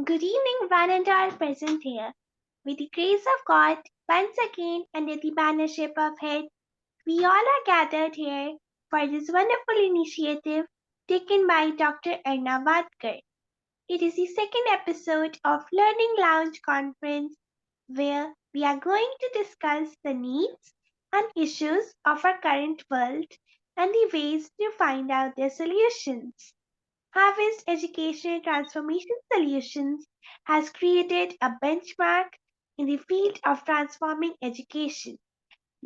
Good evening, one and all present here. With the grace of God, once again under the bannership of Head, we all are gathered here for this wonderful initiative taken by Dr. Erna Vadkar. It is the second episode of Learning Lounge Conference where we are going to discuss the needs and issues of our current world and the ways to find out their solutions. Harvest Educational Transformation Solutions has created a benchmark in the field of transforming education.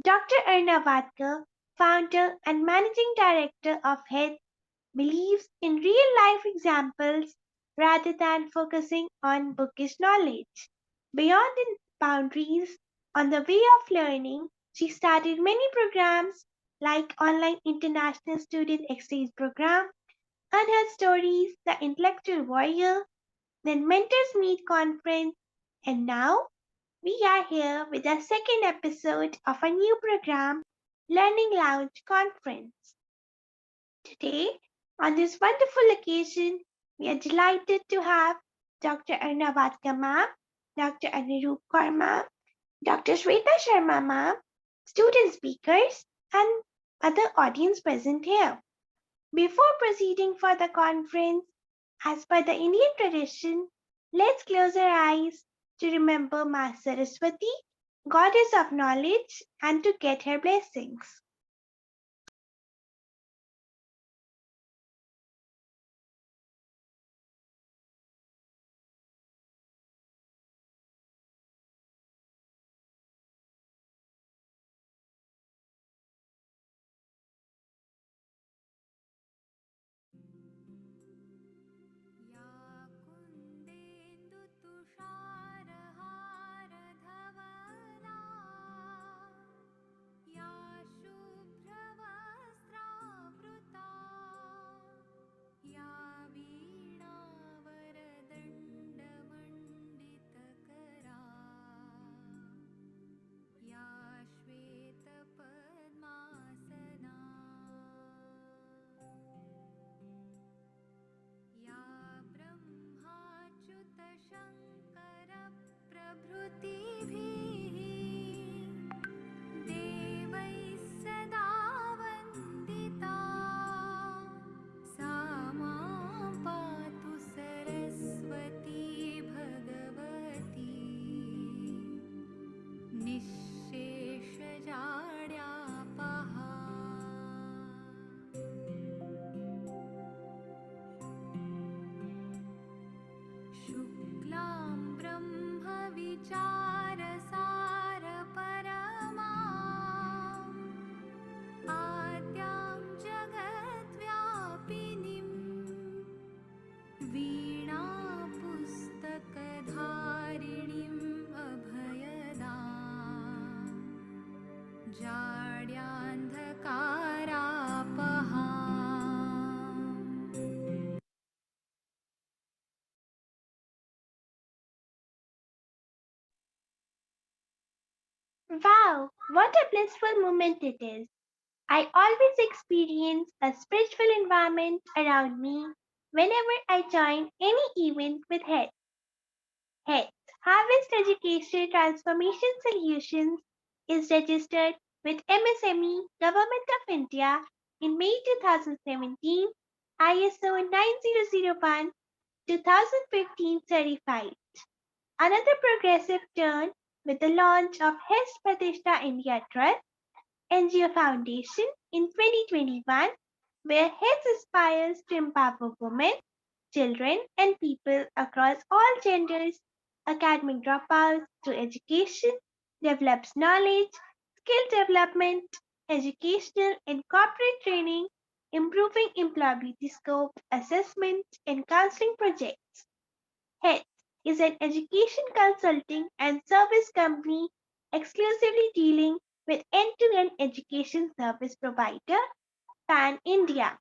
Dr. Erna Vadkar, founder and managing director of HEAD, believes in real life examples rather than focusing on bookish knowledge. Beyond the boundaries on the way of learning, she started many programs like Online International Student Exchange Program, Unheard Stories, The Intellectual Warrior, then Mentors Meet Conference, and now we are here with the second episode of a new program, Learning Lounge Conference. Today, on this wonderful occasion, we are delighted to have Dr. Arnavatka ma'am, Dr. Anirudh Kaur ma'am, Dr. Shweta Sharma ma'am, student speakers, and other audience present here. Before proceeding for the conference, as per the Indian tradition, let's close our eyes to remember Ma Saraswati, goddess of knowledge, and to get her blessings. या कुन्देन्दुतुषारहारधवला या शुभ्रवस्त्रावृता या वीणावरदण्डमण्डितकरा या श्वेतपद्मासना या ब्रह्माच्युतशङ्करप्रभृतिभिः देवैः सदा वन्दिता सा मां पातु Saraswati Bhagwati निःशेषजाड्यापहा शुक्लां ब्रह्मविचारसारपरमा आद्यां जगद्व्यापिनीं वीणापुस्तकधारिणीम् अभयदाम् जाड्यान्धकारापहाम् Wow, what a blissful moment it is. I always experience a spiritual environment around me whenever I join any event with HEAD. HEAD, Harvest Education Transformation Solutions, is registered with MSME Government of India in May 2017, ISO 9001 2015 certified. Another progressive turn with the launch of HEST Pratishtha India Trust NGO Foundation in 2021, where HEDS aspires to empower women, children, and people across all genders, academic dropouts through education, develops knowledge, skill development, educational and corporate training, improving employability scope, assessment, and counseling projects. HEDS is an education consulting and service company exclusively dealing with end-to-end education service provider pan India.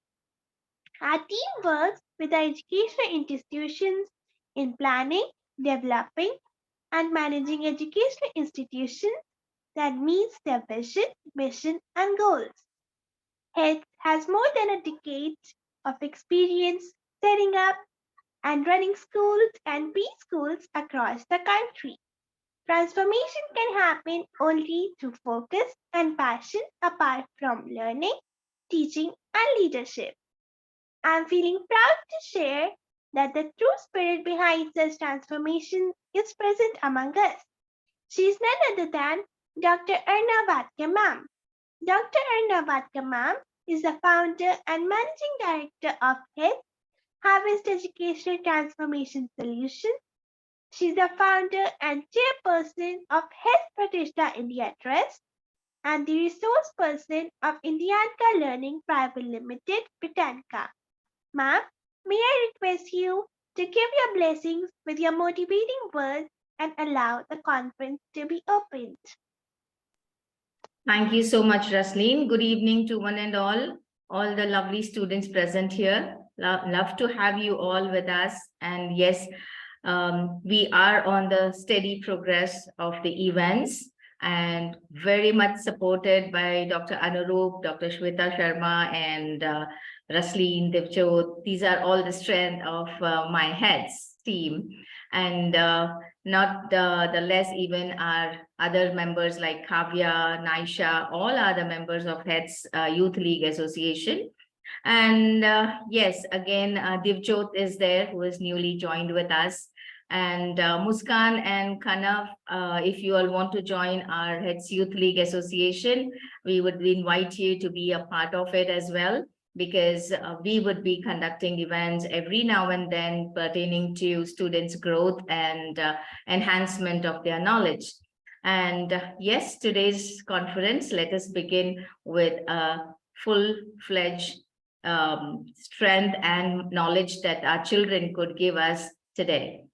Our team works with our educational institutions in planning, developing, and managing educational institutions that meets their vision, mission, and goals. HEDS has more than a decade of experience setting up, and running schools and preschools across the country. Transformation can happen only through focus and passion apart from learning, teaching, and leadership. I'm feeling proud to share that the true spirit behind such transformation is present among us. She is none other than Dr. Erna Vatka ma'am. Dr. Erna Vatka ma'am is the founder and managing director of HIT, Harvest Educational Transformation Solutions. She's the founder and chairperson of HIT Pratishtha India Trust and the resource person of Indianka Learning Private Limited, Britannica. Ma'am, may I request you to give your blessings with your motivating words and allow the conference to be opened. Thank you so much, Rasleen. Good evening to one and all the lovely students present here. Love to have you all with us. And yes, we are on the steady progress of the events and very much supported by Dr. Anurup, Dr. Shweta Sharma, and Rasleen, Devjot. These are all the strength of my heads team. And not the less even our other members like Kavya, Naisha, all are the members of HEADS Youth League Association. And yes, again, Divjot is there, who is newly joined with us. And Muskan and Kanav, if you all want to join our HEADS Youth League Association, we would invite you to be a part of it as well, because we would be conducting events every now and then pertaining to students' growth and enhancement of their knowledge. And yes, today's conference, let us begin with a full-fledged strength and knowledge that our children could give us today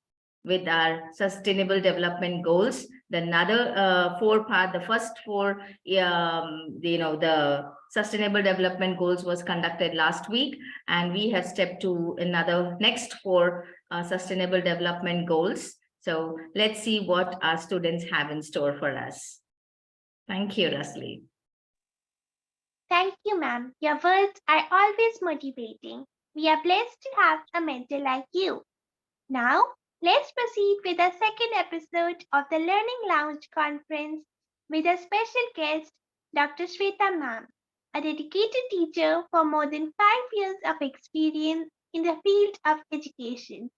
with our sustainable development goals. The first four, the sustainable development goals was conducted last week, and we have stepped to next four sustainable development goals. So let's see what our students have in store for us. Thank you, Rasli. Thank you, ma'am. Your words are always motivating. We are blessed to have a mentor like you. Now, let's proceed with the second episode of the Learning Lounge Conference with a special guest, Dr. Shweta ma'am, a dedicated teacher for more than 5 years of experience in the field of education.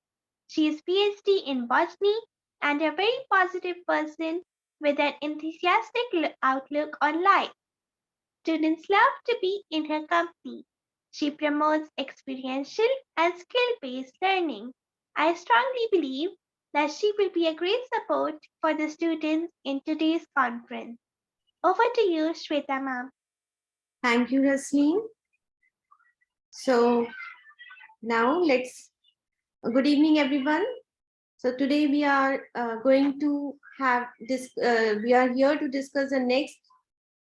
She is PhD in botany and a very positive person with an enthusiastic outlook on life. Students love to be in her company. She promotes experiential and skill-based learning. I strongly believe that she will be a great support for the students in today's conference. Over to you, Shweta ma'am. Thank you, Rasleen. So now good evening, everyone. So today we are going to have this, we are here to discuss the next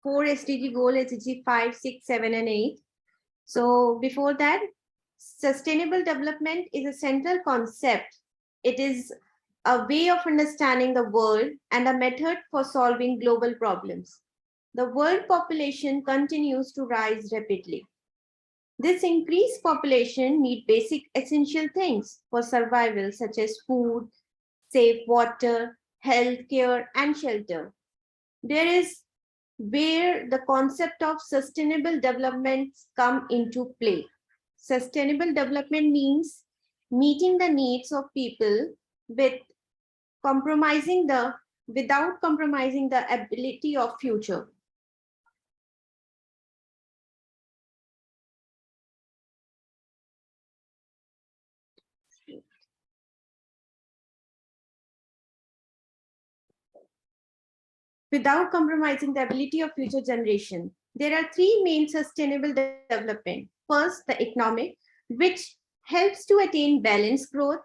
4 SDG goal, SDG 5, 6, 7, and 8. So before that, sustainable development is a central concept. It is a way of understanding the world and a method for solving global problems. The world population continues to rise rapidly. This increased population needs basic essential things for survival, such as food, safe water, healthcare, and shelter. There is where the concept of sustainable development come into play. Sustainable development means meeting the needs of people without compromising the ability of future. Without compromising the ability of future generation. There are 3 main sustainable development. First, the economic, which helps to attain balanced growth.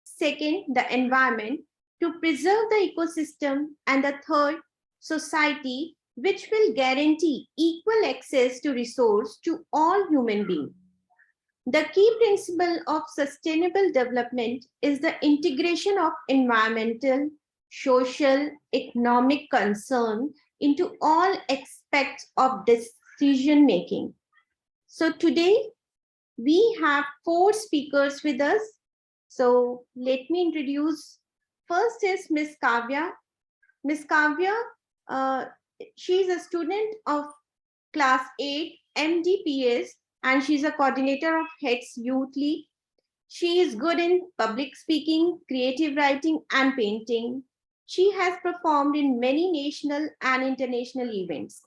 Second, the environment, to preserve the ecosystem. And the third, society, which will guarantee equal access to resource to all human beings. The key principle of sustainable development is the integration of environmental, social, economic concern into all aspects of decision making. So today we have 4 speakers with us. So let me introduce. First is Miss Kavya. Miss Kavya, uh, she's a student of class 8 MDPS and she's a coordinator of HETS Youth League. She is good in public speaking, creative writing, and painting. She has performed in many national and international events.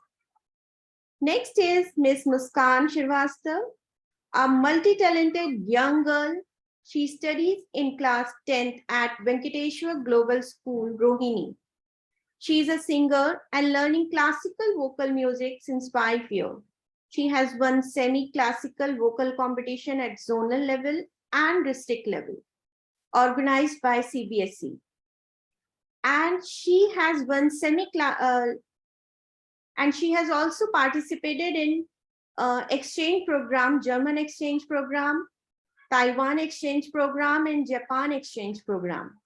Next is Miss Muskan Shrivastava, a multi-talented young girl. She studies in class 10th at Venkateshwar Global School, Rohini. She is a singer and learning classical vocal music since 5 years. She has won semi-classical vocal competition at zonal level and district level, organized by CBSE. And she has won and she has also participated in exchange program, German exchange program, Taiwan exchange program, and Japan exchange program.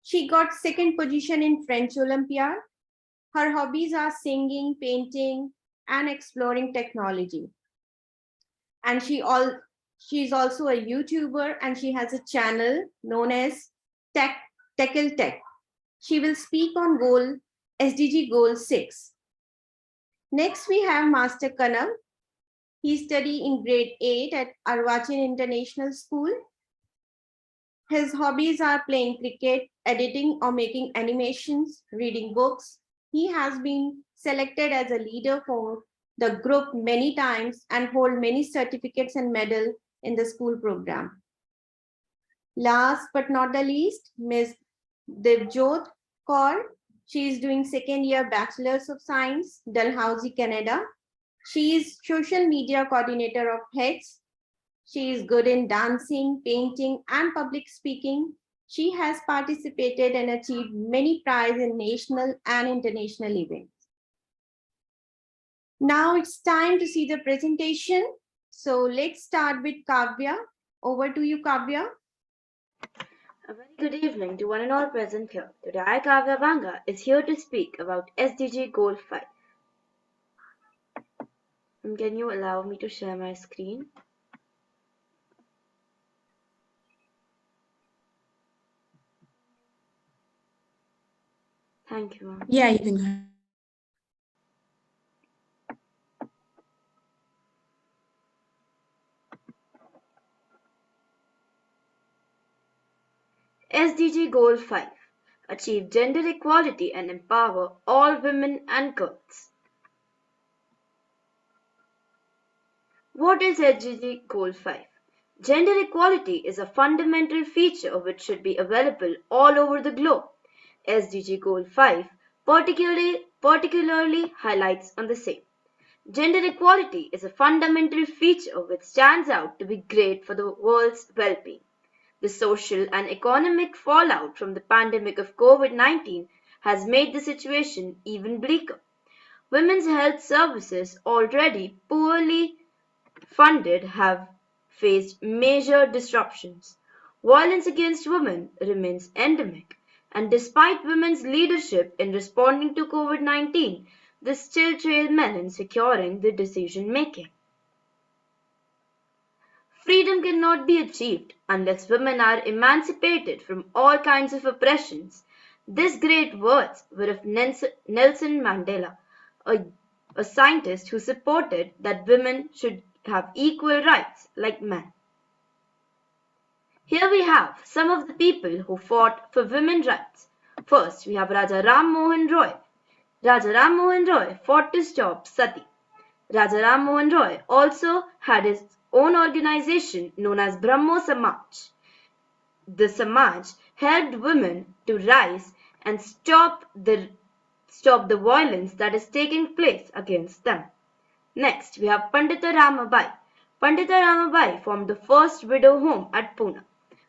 She got second position in French Olympiad. Her hobbies are singing, painting, and exploring technology. And she's also a YouTuber and she has a channel known as Tackle Tech. She will speak on SDG Goal 6. Next, we have Master Kanav. He studied in grade 8 at Arvachin International School. His hobbies are playing cricket, editing or making animations, reading books. He has been selected as a leader for the group many times and hold many certificates and medals in the school program. Last but not the least, Ms. Devjot Kaur. She is doing second year Bachelor's of Science, Dalhousie, Canada. She is social media coordinator of HETS. She is good in dancing, painting, and public speaking. She has participated and achieved many prizes in national and international events. Now it's time to see the presentation. So let's start with Kavya. Over to you, Kavya. A very good evening to one and all present here. Today I, Kavya Banga, is here to speak about SDG Goal 5. Can you allow me to share my screen? Thank you. Yeah, you can. SDG Goal 5. Achieve gender equality and empower all women and girls. What is SDG Goal 5? Gender equality is a fundamental feature which should be available all over the globe. SDG Goal 5 particularly highlights on the same. Gender equality is a fundamental feature which stands out to be great for the world's well-being. The social and economic fallout from the pandemic of COVID-19 has made the situation even bleaker. Women's health services, already poorly funded, have faced major disruptions. Violence against women remains endemic, and despite women's leadership in responding to COVID-19, they still trail men in securing the decision making. Freedom cannot be achieved unless women are emancipated from all kinds of oppressions. These great words were of Nelson Mandela, a scientist who supported that women should have equal rights like men. Here we have some of the people who fought for women's rights. First, we have Raja Ram Mohan Roy. Raja Ram Mohan Roy fought to stop sati. Raja Ram Mohan Roy also had his own organization known as Brahmo Samaj. The Samaj helped women to rise and stop the violence that is taking place against them. Next, we have Pandita Ramabai. Pandita Ramabai formed the first widow home at Pune.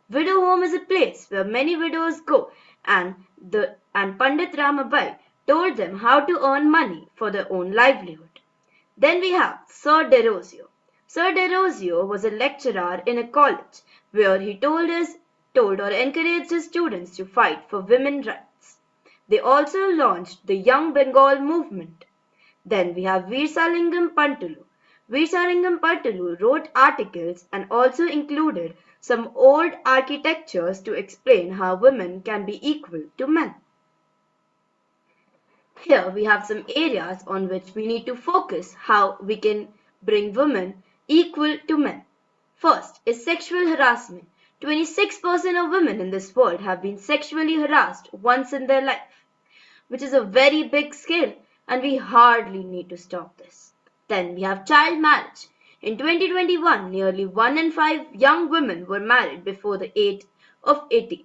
Widow home is a place where many widows go, and Pandit Ramabai told them how to earn money for their own livelihood. Then we have Sir Derozio. Sir Derozio was a lecturer in a college where he told or encouraged his students to fight for women's rights. They also launched the Young Bengal movement. Then we have Veersalingam Pantulu. Visharingam Pattalu wrote articles and also included some old architectures to explain how women can be equal to men. Here we have some areas on which we need to focus how we can bring women equal to men. First is sexual harassment. 26% of women in this world have been sexually harassed once in their life, which is a very big scale, and we hardly need to stop this. Then we have child marriage. In 2021, nearly 1 in 5 young women were married before the age of 18.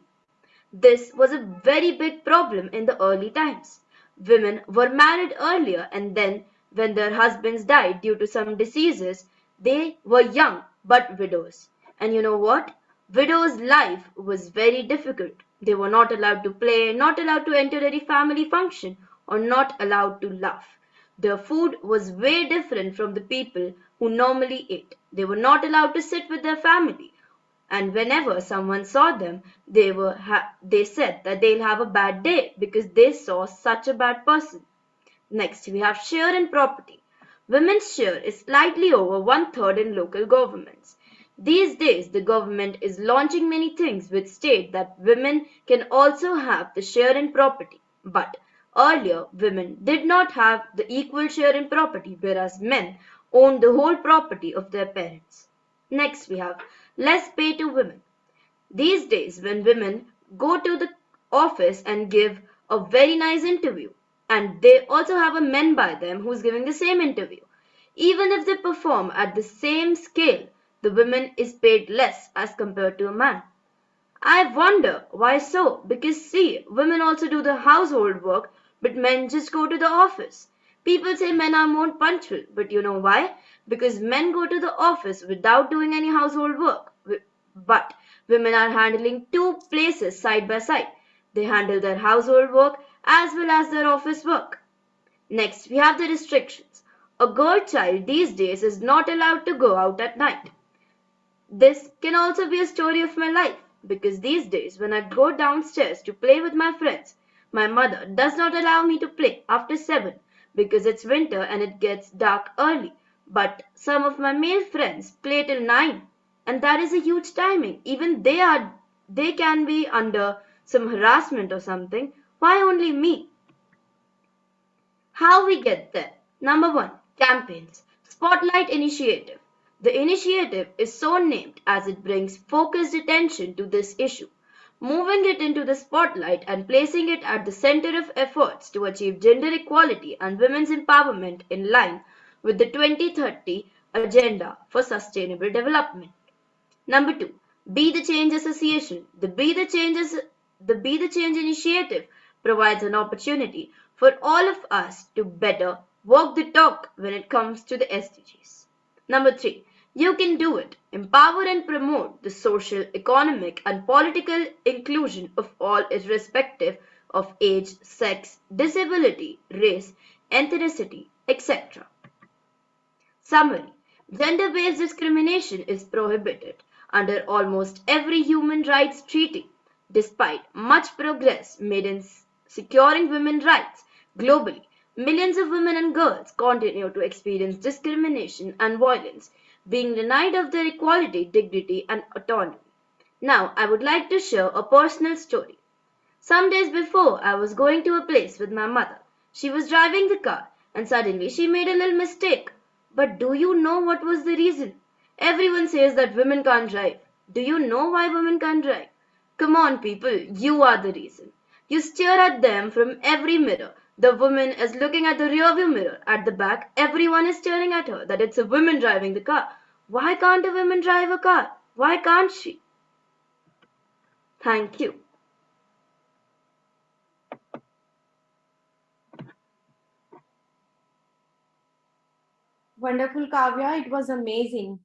This was a very big problem in the early times. Women were married earlier, and then, when their husbands died due to some diseases, they were young but widows. And you know what? Widows' life was very difficult. They were not allowed to play, not allowed to enter any family function, or not allowed to laugh. Their food was way different from the people who normally ate. They were not allowed to sit with their family, and whenever someone saw them, they said that they'll have a bad day because they saw such a bad person. Next, we have share in property. Women's share is slightly over one-third in local governments. These days, the government is launching many things which state that women can also have the share in property. But earlier, women did not have the equal share in property, whereas men owned the whole property of their parents. Next, we have less pay to women. These days, when women go to the office and give a very nice interview, and they also have a man by them who's giving the same interview, even if they perform at the same scale, the woman is paid less as compared to a man. I wonder why so, because see, women also do the household work, but men just go to the office. People say men are more punctual, but you know why? Because men go to the office without doing any household work. But women are handling two places side by side. They handle their household work as well as their office work. Next, we have the restrictions. A girl child these days is not allowed to go out at night. This can also be a story of my life, because these days when I go downstairs to play with my friends, my mother does not allow me to play after 7 because it's winter and it gets dark early. But some of my male friends play till 9, and that is a huge timing. Even they can be under some harassment or something. Why only me? How we get there? Number 1, campaigns. Spotlight Initiative. The initiative is so named as it brings focused attention to this issue, moving it into the spotlight and placing it at the center of efforts to achieve gender equality and women's empowerment in line with the 2030 Agenda for Sustainable Development. Number 2, Be the Change Association. The Be the Change initiative provides an opportunity for all of us to better walk the talk when it comes to the SDGs. Number 3, You Can Do It. Empower and promote the social, economic, and political inclusion of all irrespective of age, sex, disability, race, ethnicity, etc. Summary: Gender-based discrimination is prohibited under almost every human rights treaty. Despite much progress made in securing women's rights globally, millions of women and girls continue to experience discrimination and violence, being denied of their equality, dignity, and autonomy. Now, I would like to share a personal story. Some days before, I was going to a place with my mother. She was driving the car, and suddenly she made a little mistake. But do you know what was the reason? Everyone says that women can't drive. Do you know why women can't drive? Come on, people, you are the reason. You stare at them from every mirror. The woman is looking at the rearview mirror. At the back, everyone is staring at her that it's a woman driving the car. Why can't a woman drive a car? Why can't she? Thank you. Wonderful, Kavya. It was amazing.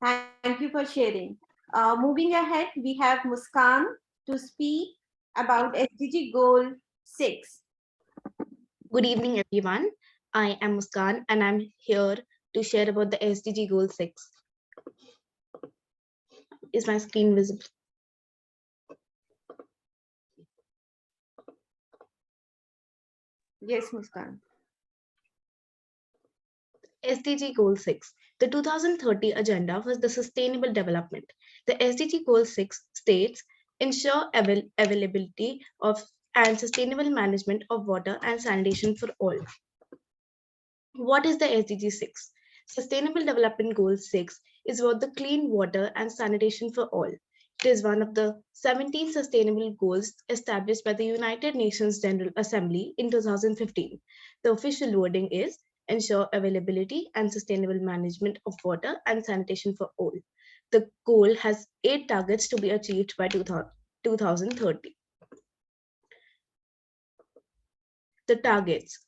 Thank you for sharing. Moving ahead, we have Muskan to speak about SDG Goal 6. Good evening, everyone. I am Muskan and I'm here to share about the SDG Goal 6. Is my screen visible? Yes, Muskan. SDG Goal 6. The 2030 Agenda for the Sustainable Development. The SDG Goal 6 states ensure availability of and sustainable management of water and sanitation for all. What is the SDG 6? Sustainable Development Goal 6 is about the clean water and sanitation for all. It is one of the 17 sustainable goals established by the United Nations General Assembly in 2015. The official wording is ensure availability and sustainable management of water and sanitation for all. The goal has 8 targets to be achieved by 2030. The targets.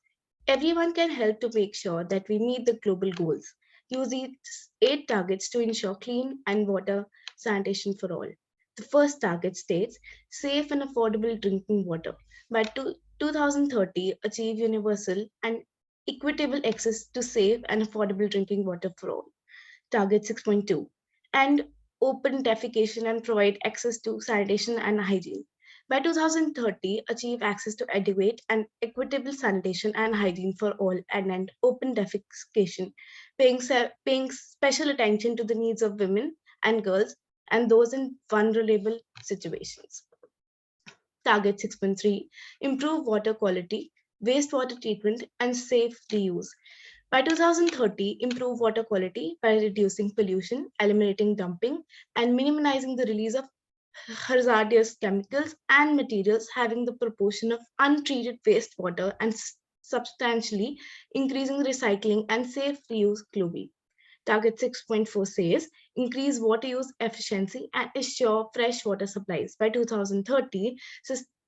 Everyone can help to make sure that we meet the global goals. Use these 8 targets to ensure clean and water sanitation for all. The first target states safe and affordable drinking water. By 2030, achieve universal and equitable access to safe and affordable drinking water for all. Target 6.2 and open defecation and provide access to sanitation and hygiene. By 2030, achieve access to adequate and equitable sanitation and hygiene for all and end open defecation, paying special attention to the needs of women and girls and those in vulnerable situations. Target 6.3, improve water quality, wastewater treatment, and safe reuse. By 2030, improve water quality by reducing pollution, eliminating dumping, and minimizing the release of hazardous chemicals and materials having the proportion of untreated wastewater and substantially increasing recycling and safe reuse globally. Target 6.4 says increase water use efficiency and assure fresh water supplies. By 2030,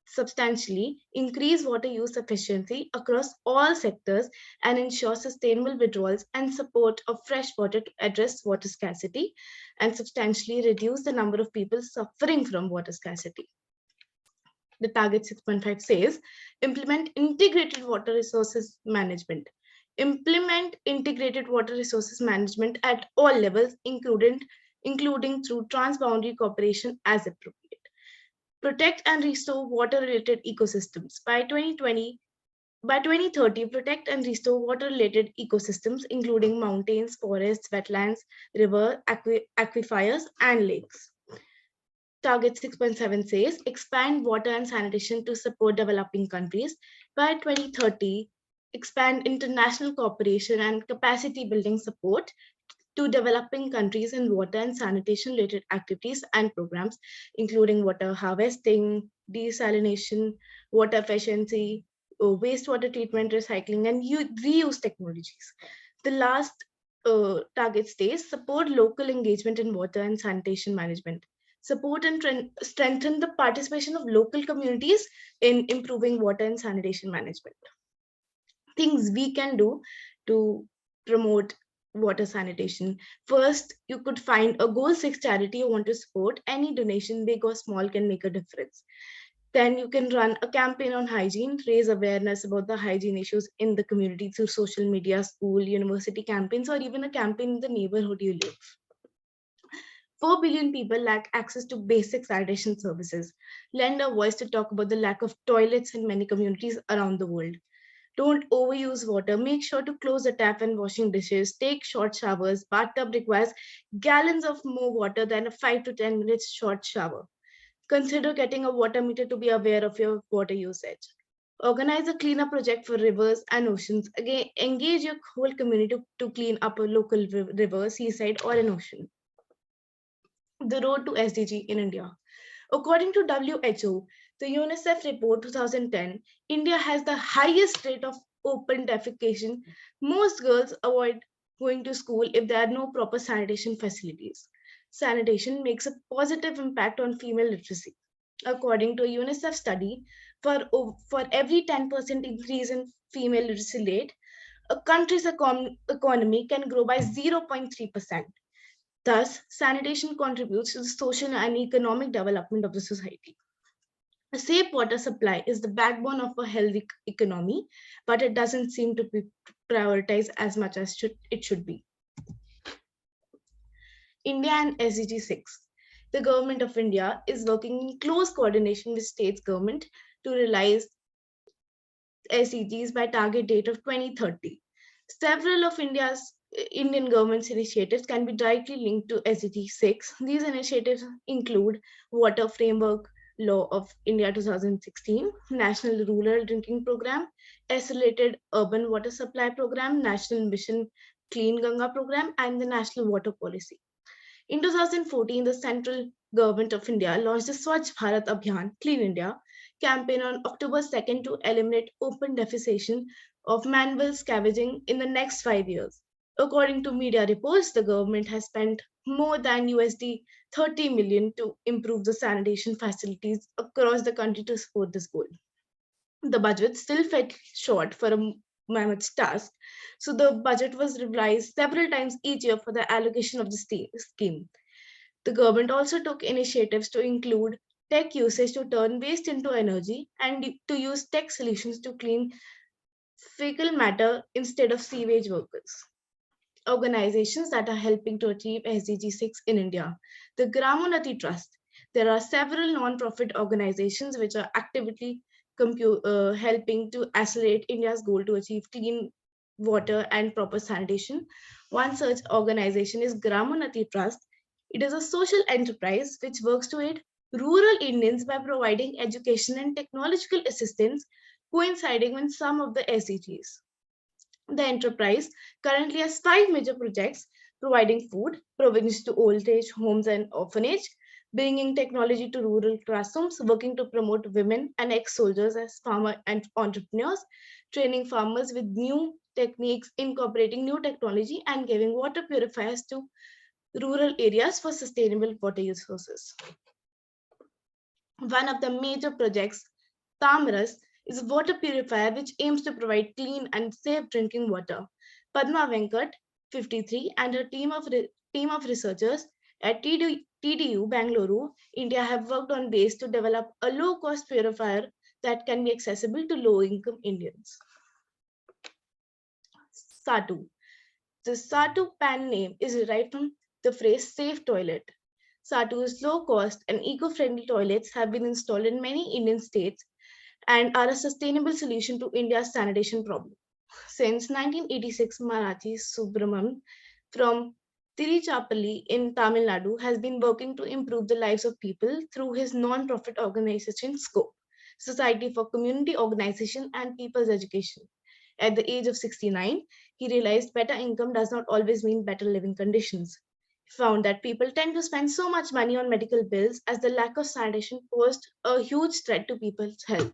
substantially increase water use efficiency across all sectors and ensure sustainable withdrawals and support of fresh water to address water scarcity and substantially reduce the number of people suffering from water scarcity. The target 6.5 says implement integrated water resources management. Implement integrated water resources management at all levels, including through transboundary cooperation as appropriate. Protect and restore water-related ecosystems. By 2030, protect and restore water-related ecosystems, including mountains, forests, wetlands, river, aquifers, and lakes. Target 6.7 says expand water and sanitation to support developing countries. By 2030, expand international cooperation and capacity building support to developing countries in water and sanitation related activities and programs, including water harvesting, desalination, water efficiency, wastewater treatment, recycling, and reuse technologies. The last target states support local engagement in water and sanitation management. Support and strengthen the participation of local communities in improving water and sanitation management. Things we can do to promote water sanitation. First, you could find a Goal 6 charity you want to support. Any donation, big or small, can make a difference. Then you can run a campaign on hygiene, raise awareness about the hygiene issues in the community through social media, school, university campaigns, or even a campaign in the neighborhood you live. 4 billion people lack access to basic sanitation services. Lend a voice to talk about the lack of toilets in many communities around the world. Don't overuse water. Make sure to close the tap when washing dishes. Take short showers. Bathtub requires gallons of more water than a 5 to 10 minutes short shower. Consider getting a water meter to be aware of your water usage. Organize a cleanup project for rivers and oceans. Again, engage your whole community to clean up a local river, seaside, or an ocean. The road to SDG in India. According to WHO, the UNICEF report 2010, India has the highest rate of open defecation. Most girls avoid going to school if there are no proper sanitation facilities. Sanitation makes a positive impact on female literacy. According to a UNICEF study, for every 10% increase in female literacy rate, a country's economy can grow by 0.3%. Thus, sanitation contributes to the social and economic development of the society. A safe water supply is the backbone of a healthy economy, but it doesn't seem to be prioritized as much as it should be. India and SDG 6. The government of India is working in close coordination with states government to realize SDGs by target date of 2030. Several of India's Indian government's initiatives can be directly linked to SDG 6. These initiatives include Water Framework Law of India 2016, National Rural Drinking Program, Accelerated Urban Water Supply Program, National Mission Clean Ganga Program, and the National Water Policy. In 2014, the central government of India launched the Swachh Bharat Abhiyan, Clean India, campaign on October 2nd to eliminate open defecation of manual scavenging in the next 5 years. According to media reports, the government has spent more than USD 30 million to improve the sanitation facilities across the country to support this goal. The budget still fell short for a mammoth task, so the budget was revised several times each year for the allocation of the scheme. The government also took initiatives to include tech usage to turn waste into energy and to use tech solutions to clean fecal matter instead of sewage workers. Organizations that are helping to achieve SDG 6 in India. The Gramonati Trust. There are several non-profit organizations which are actively helping to accelerate India's goal to achieve clean water and proper sanitation. One such organization is Gramonati Trust. It is a social enterprise which works to aid rural Indians by providing education and technological assistance coinciding with some of the SDGs. The enterprise currently has 5 major projects providing food, provisions to old age homes and orphanage, bringing technology to rural classrooms, working to promote women and ex-soldiers as farmer and entrepreneurs, training farmers with new techniques, incorporating new technology, and giving water purifiers to rural areas for sustainable water resources. One of the major projects, Tamras, is a water purifier which aims to provide clean and safe drinking water. Padma Venkat, 53, and her team of researchers at TDU Bangalore, India have worked on ways to develop a low-cost purifier that can be accessible to low-income Indians. Satu. The Satu pan name is derived from the phrase safe toilet. Satu's low-cost and eco-friendly toilets have been installed in many Indian states and are a sustainable solution to India's sanitation problem. Since 1986, Marathi Subramam from Tiruchirappalli in Tamil Nadu has been working to improve the lives of people through his non-profit organization SCOPE, Society for Community Organization and People's Education. At the age of 69, he realized better income does not always mean better living conditions. He found that people tend to spend so much money on medical bills as the lack of sanitation posed a huge threat to people's health.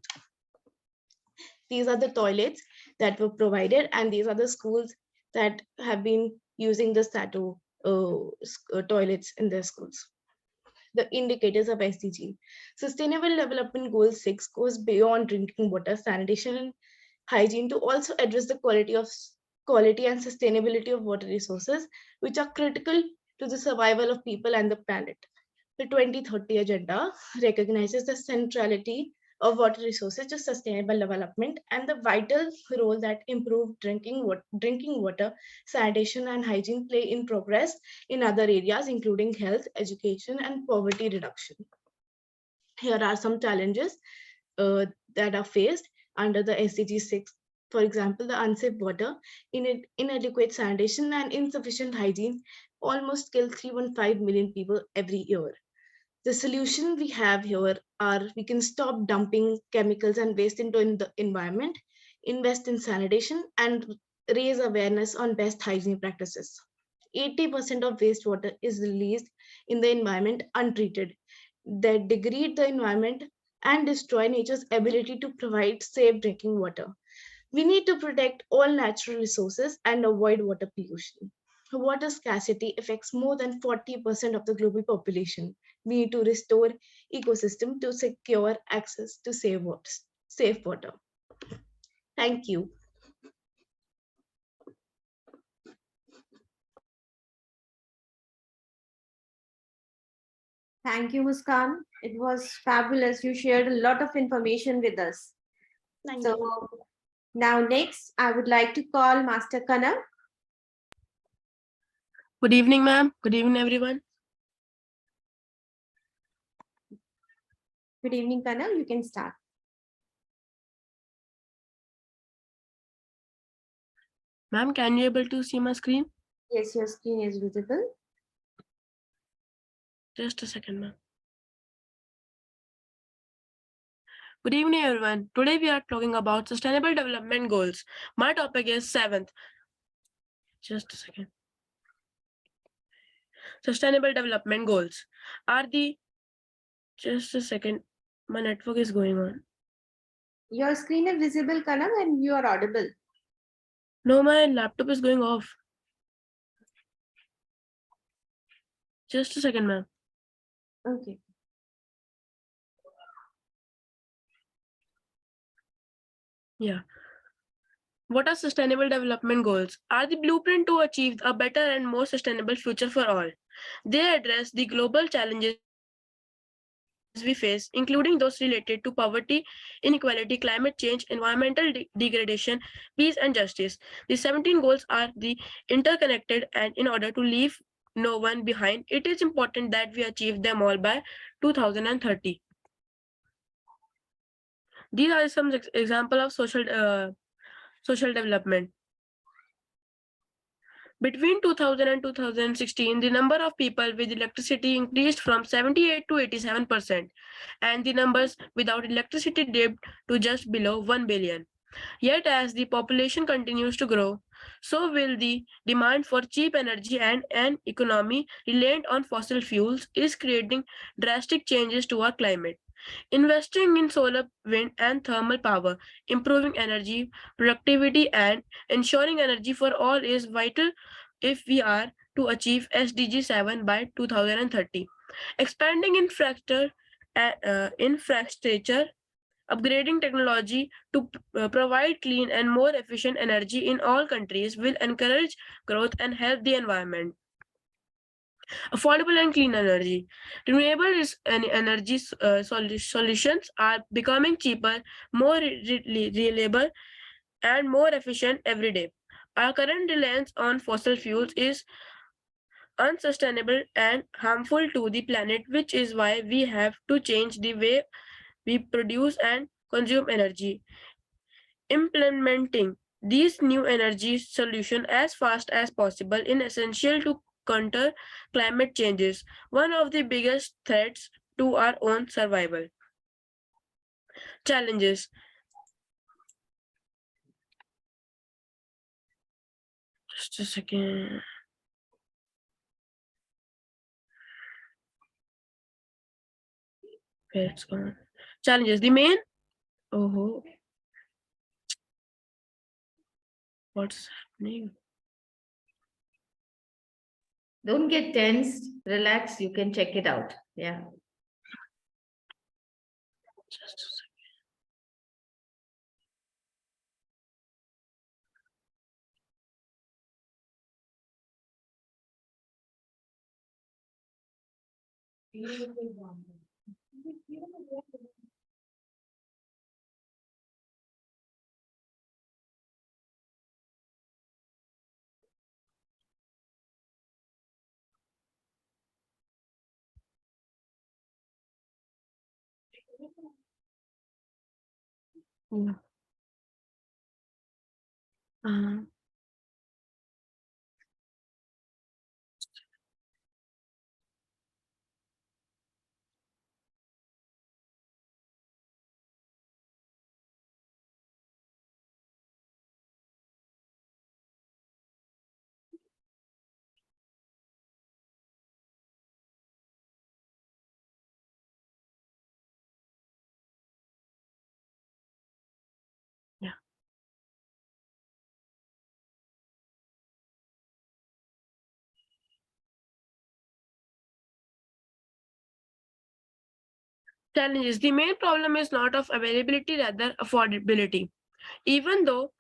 These are the toilets that were provided, and these are the schools that have been using the Satu toilets in their schools. The indicators of SDG. Sustainable Development Goal 6 goes beyond drinking water, sanitation, and hygiene to also address the quality and sustainability of water resources, which are critical to the survival of people and the planet. The 2030 Agenda recognizes the centrality of water resources to sustainable development and the vital role that improved drinking water, sanitation, and hygiene play in progress in other areas, including health, education, and poverty reduction. Here are some challenges that are faced under the SDG 6. For example, the unsafe water, inadequate sanitation, and insufficient hygiene almost kill 3.5 million people every year. The solution we have here are we can stop dumping chemicals and waste into the environment, invest in sanitation, and raise awareness on best hygiene practices. 80% of wastewater is released in the environment untreated, that degrade the environment and destroy nature's ability to provide safe drinking water. We need to protect all natural resources and avoid water pollution. Water scarcity affects more than 40% of the global population. We need to restore ecosystem to secure access to safe water. Thank you. Thank you, Muskan. It was fabulous. You shared a lot of information with us. Thank So you. now next, I would like to call Master Kana. Good evening, ma'am. Good evening, everyone. Good evening, Kana. You can start. Ma'am, can you able to see my screen? Yes, your screen is visible. Just a second, ma'am. Good evening, everyone. Today we are talking about sustainable development goals. My topic is seventh. Just a second. Sustainable development goals are the. Just a second. My network is going on. Your screen is visible, Kanam, and you are audible. No, my laptop is going off. Just a second, ma'am. Okay. Yeah. What are sustainable development goals? Are the blueprint to achieve a better and more sustainable future for all. They address the global challenges we face, including those related to poverty, inequality, climate change, environmental degradation, peace, and justice. The 17 goals are the interconnected, and in order to leave no one behind, it is important that we achieve them all by 2030. These are some example of social development. Between 2000 and 2016, the number of people with electricity increased from 78 to 87%, and the numbers without electricity dipped to just below 1 billion. Yet, as the population continues to grow, so will the demand for cheap energy, and an economy reliant on fossil fuels is creating drastic changes to our climate. Investing in solar, wind, and thermal power, improving energy productivity, and ensuring energy for all is vital if we are to achieve SDG 7 by 2030. Expanding infrastructure, upgrading technology to provide clean and more efficient energy in all countries will encourage growth and help the environment. Affordable and clean energy. Renewable energy solutions are becoming cheaper, more reliable, and more efficient every day. Our current reliance on fossil fuels is unsustainable and harmful to the planet, which is why we have to change the way we produce and consume energy. Implementing these new energy solutions as fast as possible is essential to counter climate changes, one of the biggest threats to our own survival. Challenges. Just a second. Where it's gone. Challenges. The main. Oh, what's happening? Don't get tensed. Relax. You can check it out. Yeah. Just a second. Yeah. Uh, yeah. Challenges. The main problem is not of availability, rather affordability. Even though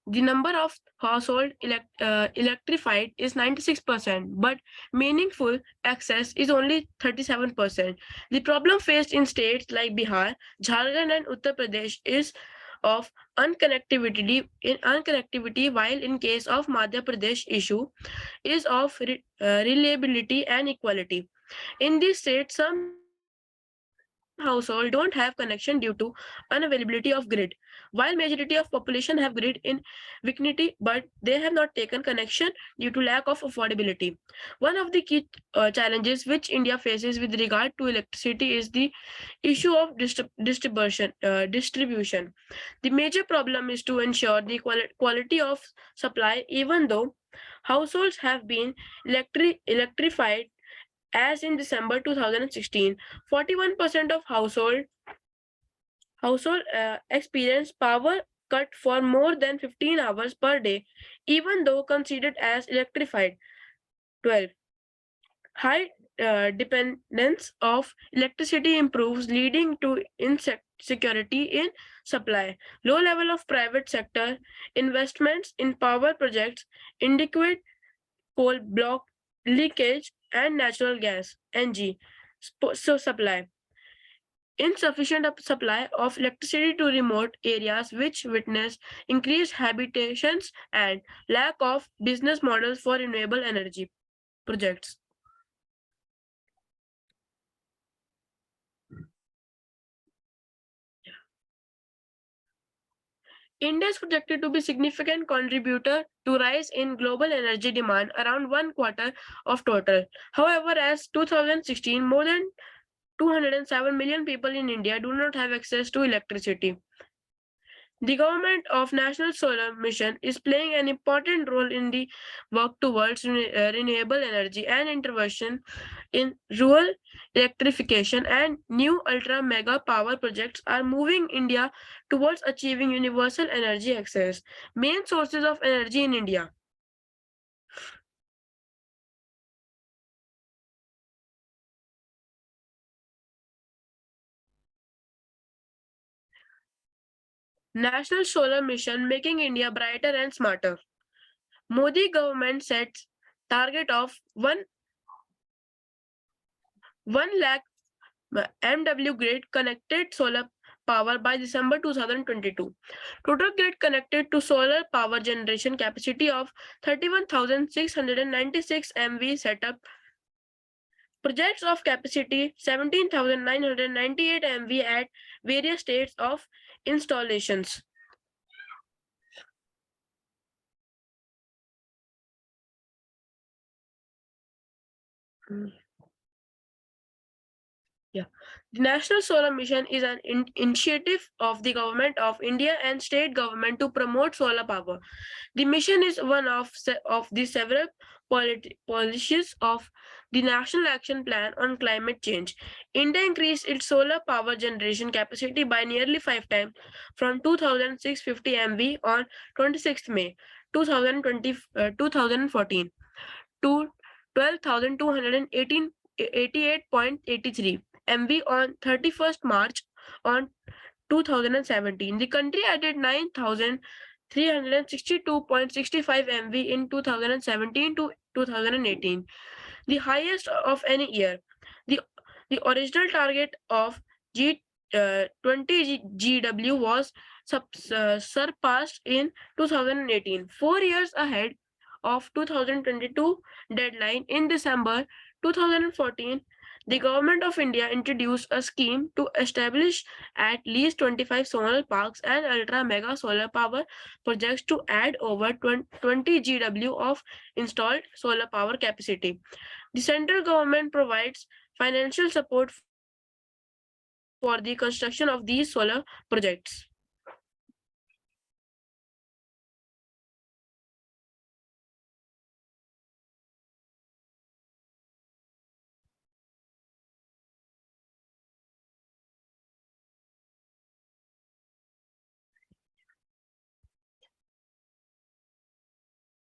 the number of household electrified is 96%, but meaningful access is only 37%. The problem faced in states like Bihar, Jharkhand, and Uttar Pradesh is of unconnectivity, while in case of Madhya Pradesh issue is of reliability and equality. In this state, some have households don't have connection due to unavailability of grid, while majority of population have grid in vicinity, but they have not taken connection due to lack of affordability. One of the key challenges which India faces with regard to electricity is the issue of distribution. The major problem is to ensure the quality of supply, even though households have been electrified. As in December 2016, 41% of household experienced power cut for more than 15 hours per day, even though considered as electrified. 12. High dependence of electricity improves, leading to insecurity in supply. Low level of private sector investments in power projects indicate coal block leakage and natural gas (NG) supply. Insufficient supply of electricity to remote areas which witness increased habitations and lack of business models for renewable energy projects. India is projected to be a significant contributor to rise in global energy demand, around one quarter of total. However, as 2016, more than 207 million people in India do not have access to electricity. The government of National Solar Mission is playing an important role in the work towards renewable energy and intervention in rural electrification, and new ultra mega power projects are moving India towards achieving universal energy access. Main sources of energy in India. National Solar Mission making India brighter and smarter. Modi government sets target of 1 lakh MW grid connected solar power by December 2022. Total grid connected to solar power generation capacity of 31,696 MV setup. Projects of capacity 17,998 MV at various states of installations. Yeah. The National Solar Mission is an initiative of the Government of India and state government to promote solar power. The mission is one of the several policies of the National Action Plan on Climate Change. India increased its solar power generation capacity by nearly 5 times from 2,650 MV on 26th May 2014 to 12,288.83 MV on 31st March on 2017. The country added 9,362.65 MV in 2017 to 2018, the highest of any year. The original target of 20 GW was surpassed in 2018, 4 years ahead of 2022 deadline. In December 2014, the Government of India introduced a scheme to establish at least 25 solar parks and ultra mega solar power projects to add over 20 GW of installed solar power capacity. The central government provides financial support for the construction of these solar projects.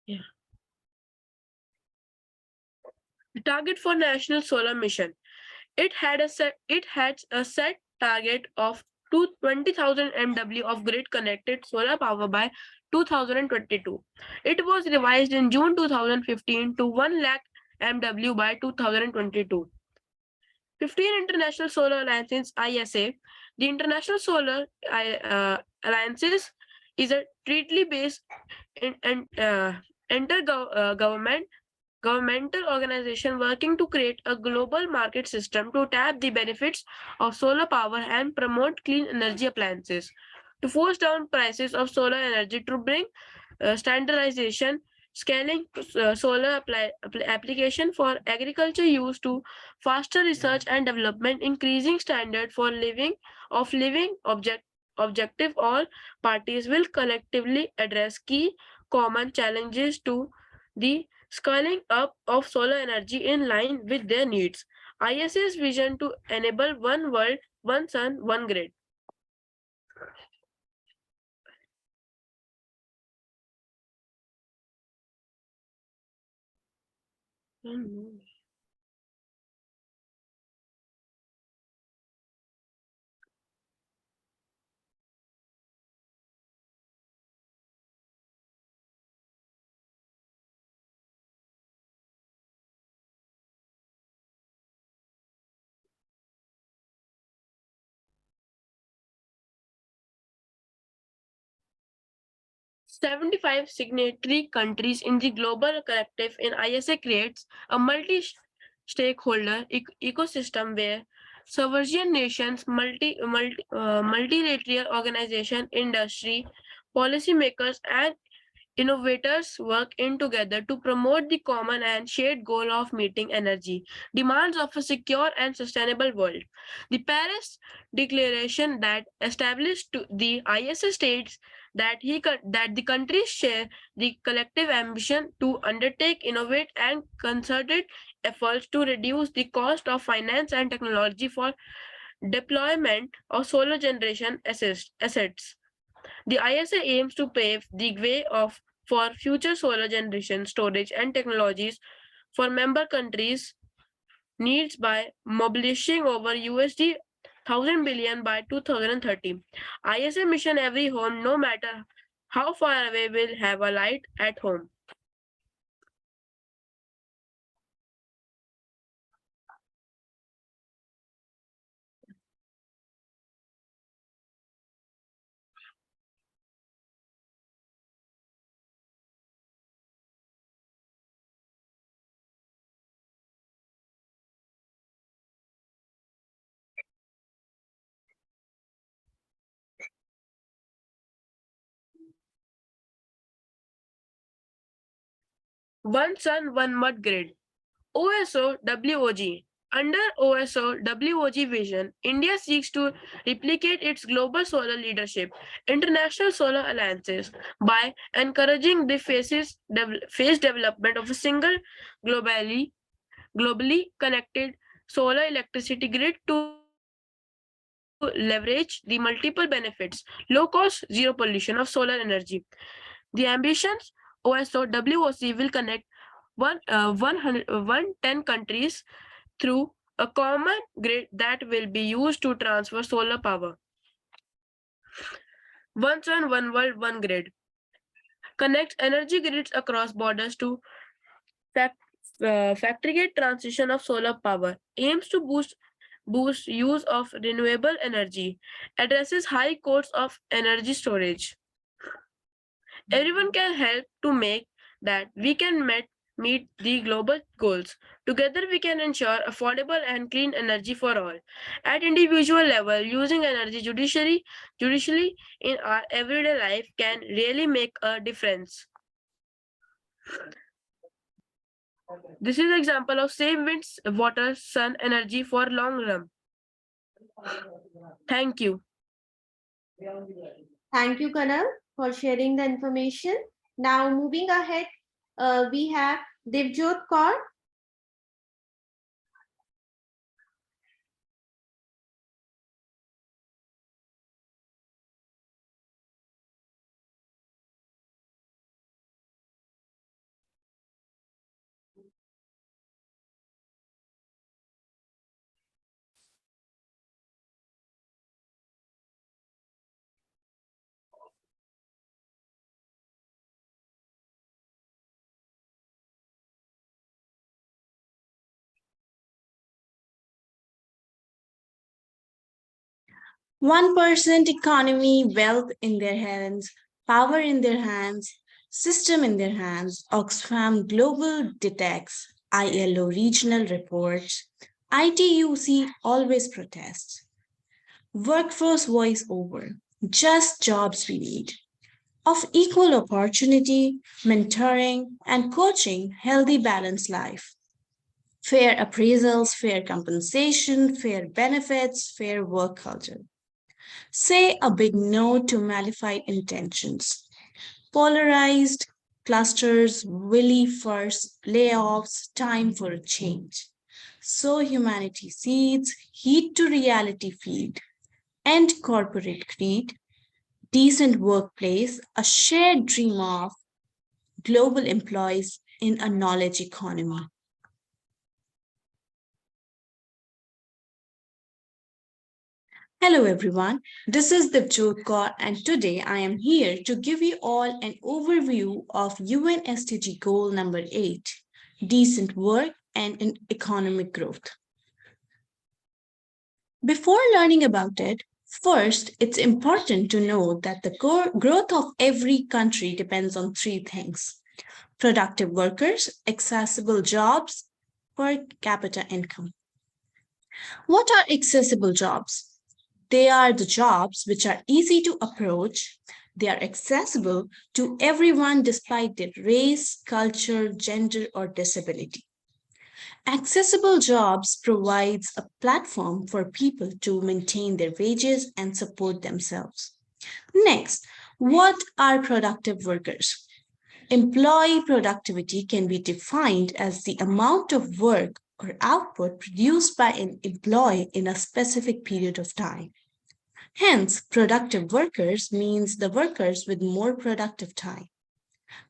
Yeah. The target for National Solar Mission. It had a set target of 20,000 MW of grid connected solar power by 2022. It was revised in June 2015 to 1 lakh MW by 2022. 15 International Solar Alliances ISA. The International Solar Alliances is a treaty based in, intergovernment governmental organization working to create a global market system to tap the benefits of solar power and promote clean energy appliances, to force down prices of solar energy, to bring standardization, scaling solar application for agriculture use, to faster research and development, increasing standard for living objective. All parties will collectively address key common challenges to the scaling up of solar energy in line with their needs. ISA's vision to enable one world, one sun, one grid. Mm. 75 signatory countries in the global collective in ISA creates a multi-stakeholder ecosystem where sovereign nations, multilateral organization, industry, policymakers, and innovators work in together to promote the common and shared goal of meeting energy demands of a secure and sustainable world. The Paris Declaration that established the ISS states that the countries share the collective ambition to undertake innovate and concerted efforts to reduce the cost of finance and technology for deployment of solar generation assets. The ISA aims to pave the way for future solar generation, storage, and technologies for member countries' needs by mobilizing over USD 1,000 billion by 2030. ISA mission every home, no matter how far away, will have a light at home. One sun, one mud grid. OSO WOG. Under OSO WOG vision, India seeks to replicate its global solar leadership, international solar alliances, by encouraging the phase development of a single globally connected solar electricity grid to leverage the multiple benefits, low cost, zero pollution of solar energy. The ambitions OSO WOC will connect 110 countries through a common grid that will be used to transfer solar power. One sun, one world, one grid connects energy grids across borders to fact, factory transition of solar power, aims to boost use of renewable energy, addresses high costs of energy storage. Everyone can help to make that we can meet the global goals. Together we can ensure affordable and clean energy for all. At individual level, using energy judicially in our everyday life can really make a difference. This is an example of save wind, water, sun energy for long run. Thank you. Thank you, Kanal, for sharing the information. Now, moving ahead, we have Devjot Kaur. One percent economy, wealth in their hands, power in their hands, system in their hands, Oxfam Global detects, ILO regional reports, ITUC always protests. Workforce voice over, just jobs we need. Of equal opportunity, mentoring, and coaching, healthy balanced life. Fair appraisals, fair compensation, fair benefits, fair work culture. Say a big no to malified intentions. Polarized clusters, willy first layoffs, time for a change. So humanity seeds, heat to reality feed, end corporate greed, decent workplace, a shared dream of global employees in a knowledge economy. Hello everyone, this is Dipjot Kaur and today I am here to give you all an overview of UN SDG goal number 8, decent work and economic growth. Before learning about it, first it's important to know that the growth of every country depends on three things: productive workers, accessible jobs, per capita income. What are accessible jobs? They are the jobs which are easy to approach. They are accessible to everyone despite their race, culture, gender, or disability. Accessible jobs provides a platform for people to maintain their wages and support themselves. Next, what are productive workers? Employee productivity can be defined as the amount of work or output produced by an employee in a specific period of time. Hence, productive workers means the workers with more productive time.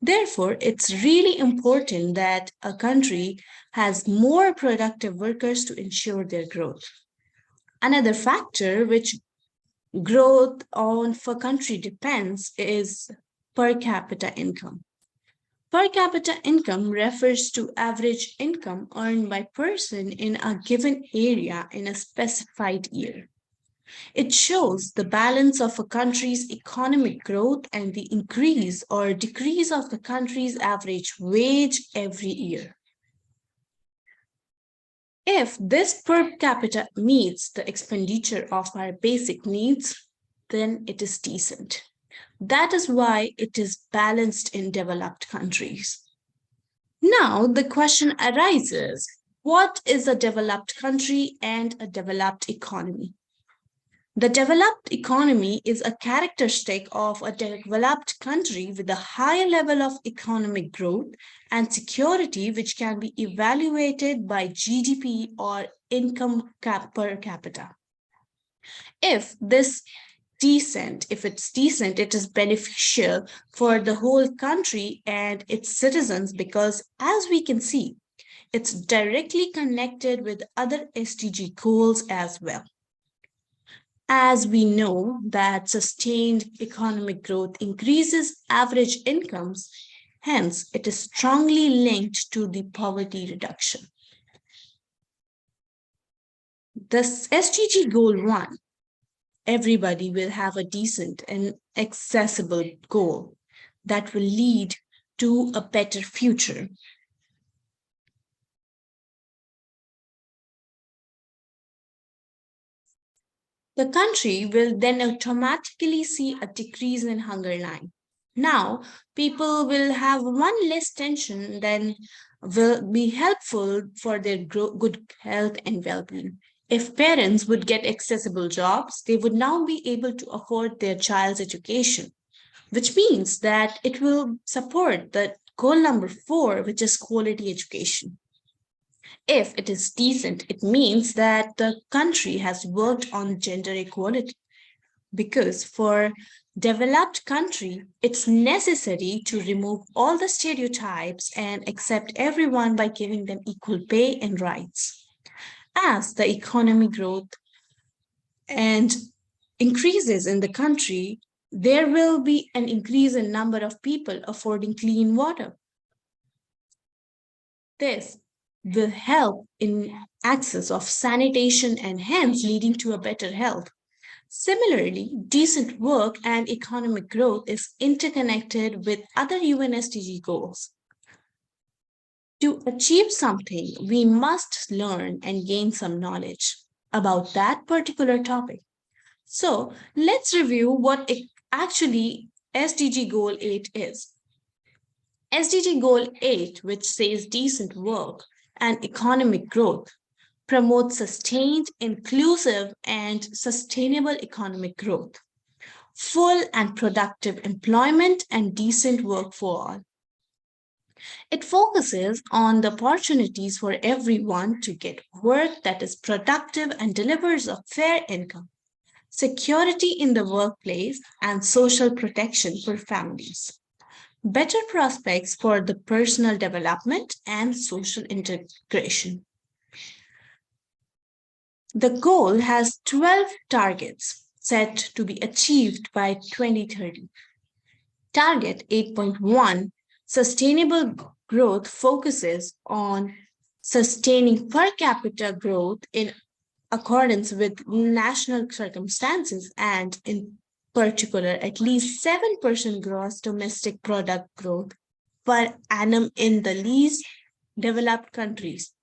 Therefore, it's really important that a country has more productive workers to ensure their growth. Another factor which growth on for country depends is per capita income. Per capita income refers to average income earned by person in a given area in a specified year. It shows the balance of a country's economic growth and the increase or decrease of the country's average wage every year. If this per capita meets the expenditure of our basic needs, then it is decent. That is why it is balanced in developed countries. Now, the question arises, what is a developed country and a developed economy? The developed economy is a characteristic of a developed country with a higher level of economic growth and security, which can be evaluated by GDP or income per capita. If it's decent, it is beneficial for the whole country and its citizens because, as we can see, it's directly connected with other SDG goals as well. As we know that sustained economic growth increases average incomes, hence it is strongly linked to the poverty reduction. This SDG goal 1, everybody will have a decent and accessible goal that will lead to a better future. The country will then automatically see a decrease in hunger line. Now, people will have one less tension, then will be helpful for their good health and well-being. If parents would get accessible jobs, they would now be able to afford their child's education, which means that it will support the goal number 4, which is quality education. If it is decent, it means that the country has worked on gender equality. Because for developed country, it's necessary to remove all the stereotypes and accept everyone by giving them equal pay and rights. As the economy growth and increases in the country, there will be an increase in number of people affording clean water. This will help in access of sanitation and hence leading to a better health. Similarly, decent work and economic growth is interconnected with other UN SDG goals. To achieve something, we must learn and gain some knowledge about that particular topic. So let's review what actually SDG Goal 8 is. SDG Goal 8, which says decent work and economic growth, promotes sustained, inclusive, and sustainable economic growth, full and productive employment, and decent work for all. It focuses on the opportunities for everyone to get work that is productive and delivers a fair income, security in the workplace, and social protection for families, better prospects for the personal development and social integration. The goal has 12 targets set to be achieved by 2030. Target 8.1, sustainable growth, focuses on sustaining per capita growth in accordance with national circumstances and in particular at least 7% gross domestic product growth per annum in the least developed countries.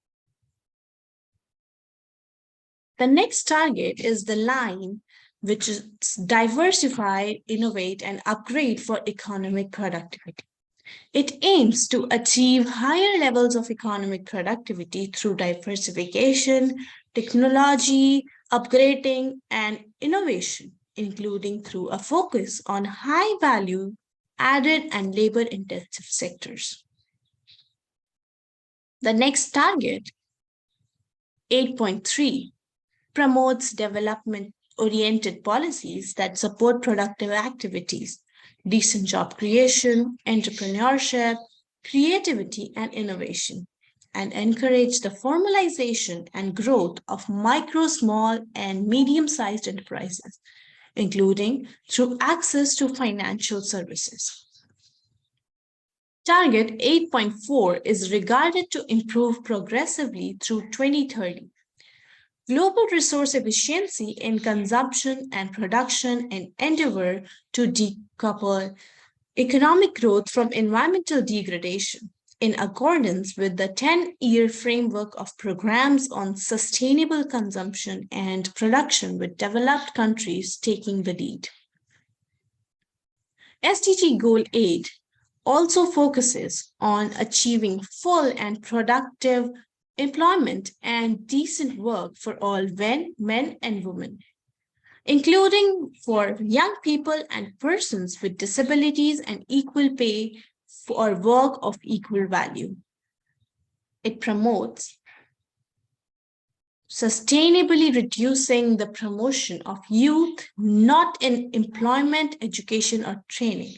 The next target is the line, which is diversify, innovate, and upgrade for economic productivity. It aims to achieve higher levels of economic productivity through diversification, technology, upgrading, and innovation, including through a focus on high value added and labor intensive sectors. The next target, 8.3, promotes development oriented policies that support productive activities, decent job creation, entrepreneurship, creativity, and innovation, and encourage the formalization and growth of micro, small, and medium sized enterprises, including through access to financial services. Target 8.4 is regarded to improve progressively through 2030. Global resource efficiency in consumption and production and endeavor to decouple economic growth from environmental degradation in accordance with the 10-year framework of programs on sustainable consumption and production, with developed countries taking the lead. SDG Goal 8 also focuses on achieving full and productive employment and decent work for all men and women, including for young people and persons with disabilities, and equal pay for work of equal value. It promotes sustainably reducing the promotion of youth not in employment, education, or training.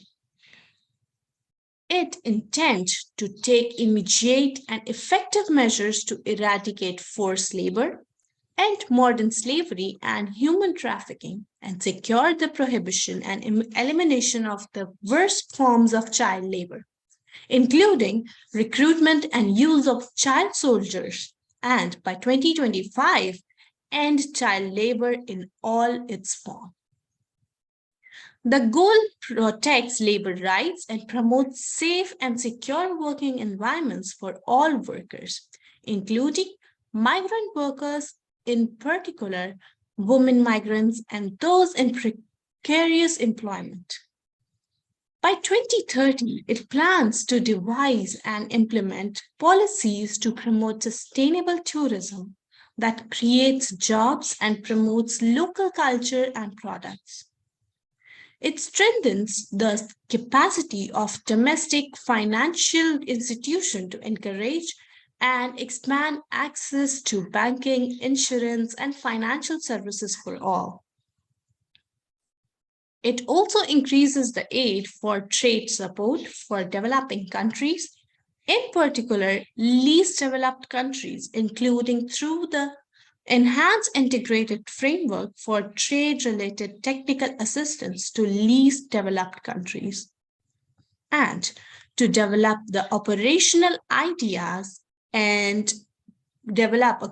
It intends to take immediate and effective measures to eradicate forced labor and modern slavery and human trafficking, and secure the prohibition and elimination of the worst forms of child labor, including recruitment and use of child soldiers, and by 2025, end child labor in all its forms. The goal protects labor rights and promotes safe and secure working environments for all workers, including migrant workers, in particular, women migrants and those in precarious employment. By 2030, it plans to devise and implement policies to promote sustainable tourism that creates jobs and promotes local culture and products. It strengthens the capacity of domestic financial institutions to encourage and expand access to banking, insurance, and financial services for all. It also increases the aid for trade support for developing countries, in particular, least developed countries, including through the enhanced integrated framework for trade-related technical assistance to least developed countries, and to develop the operational ideas and develop a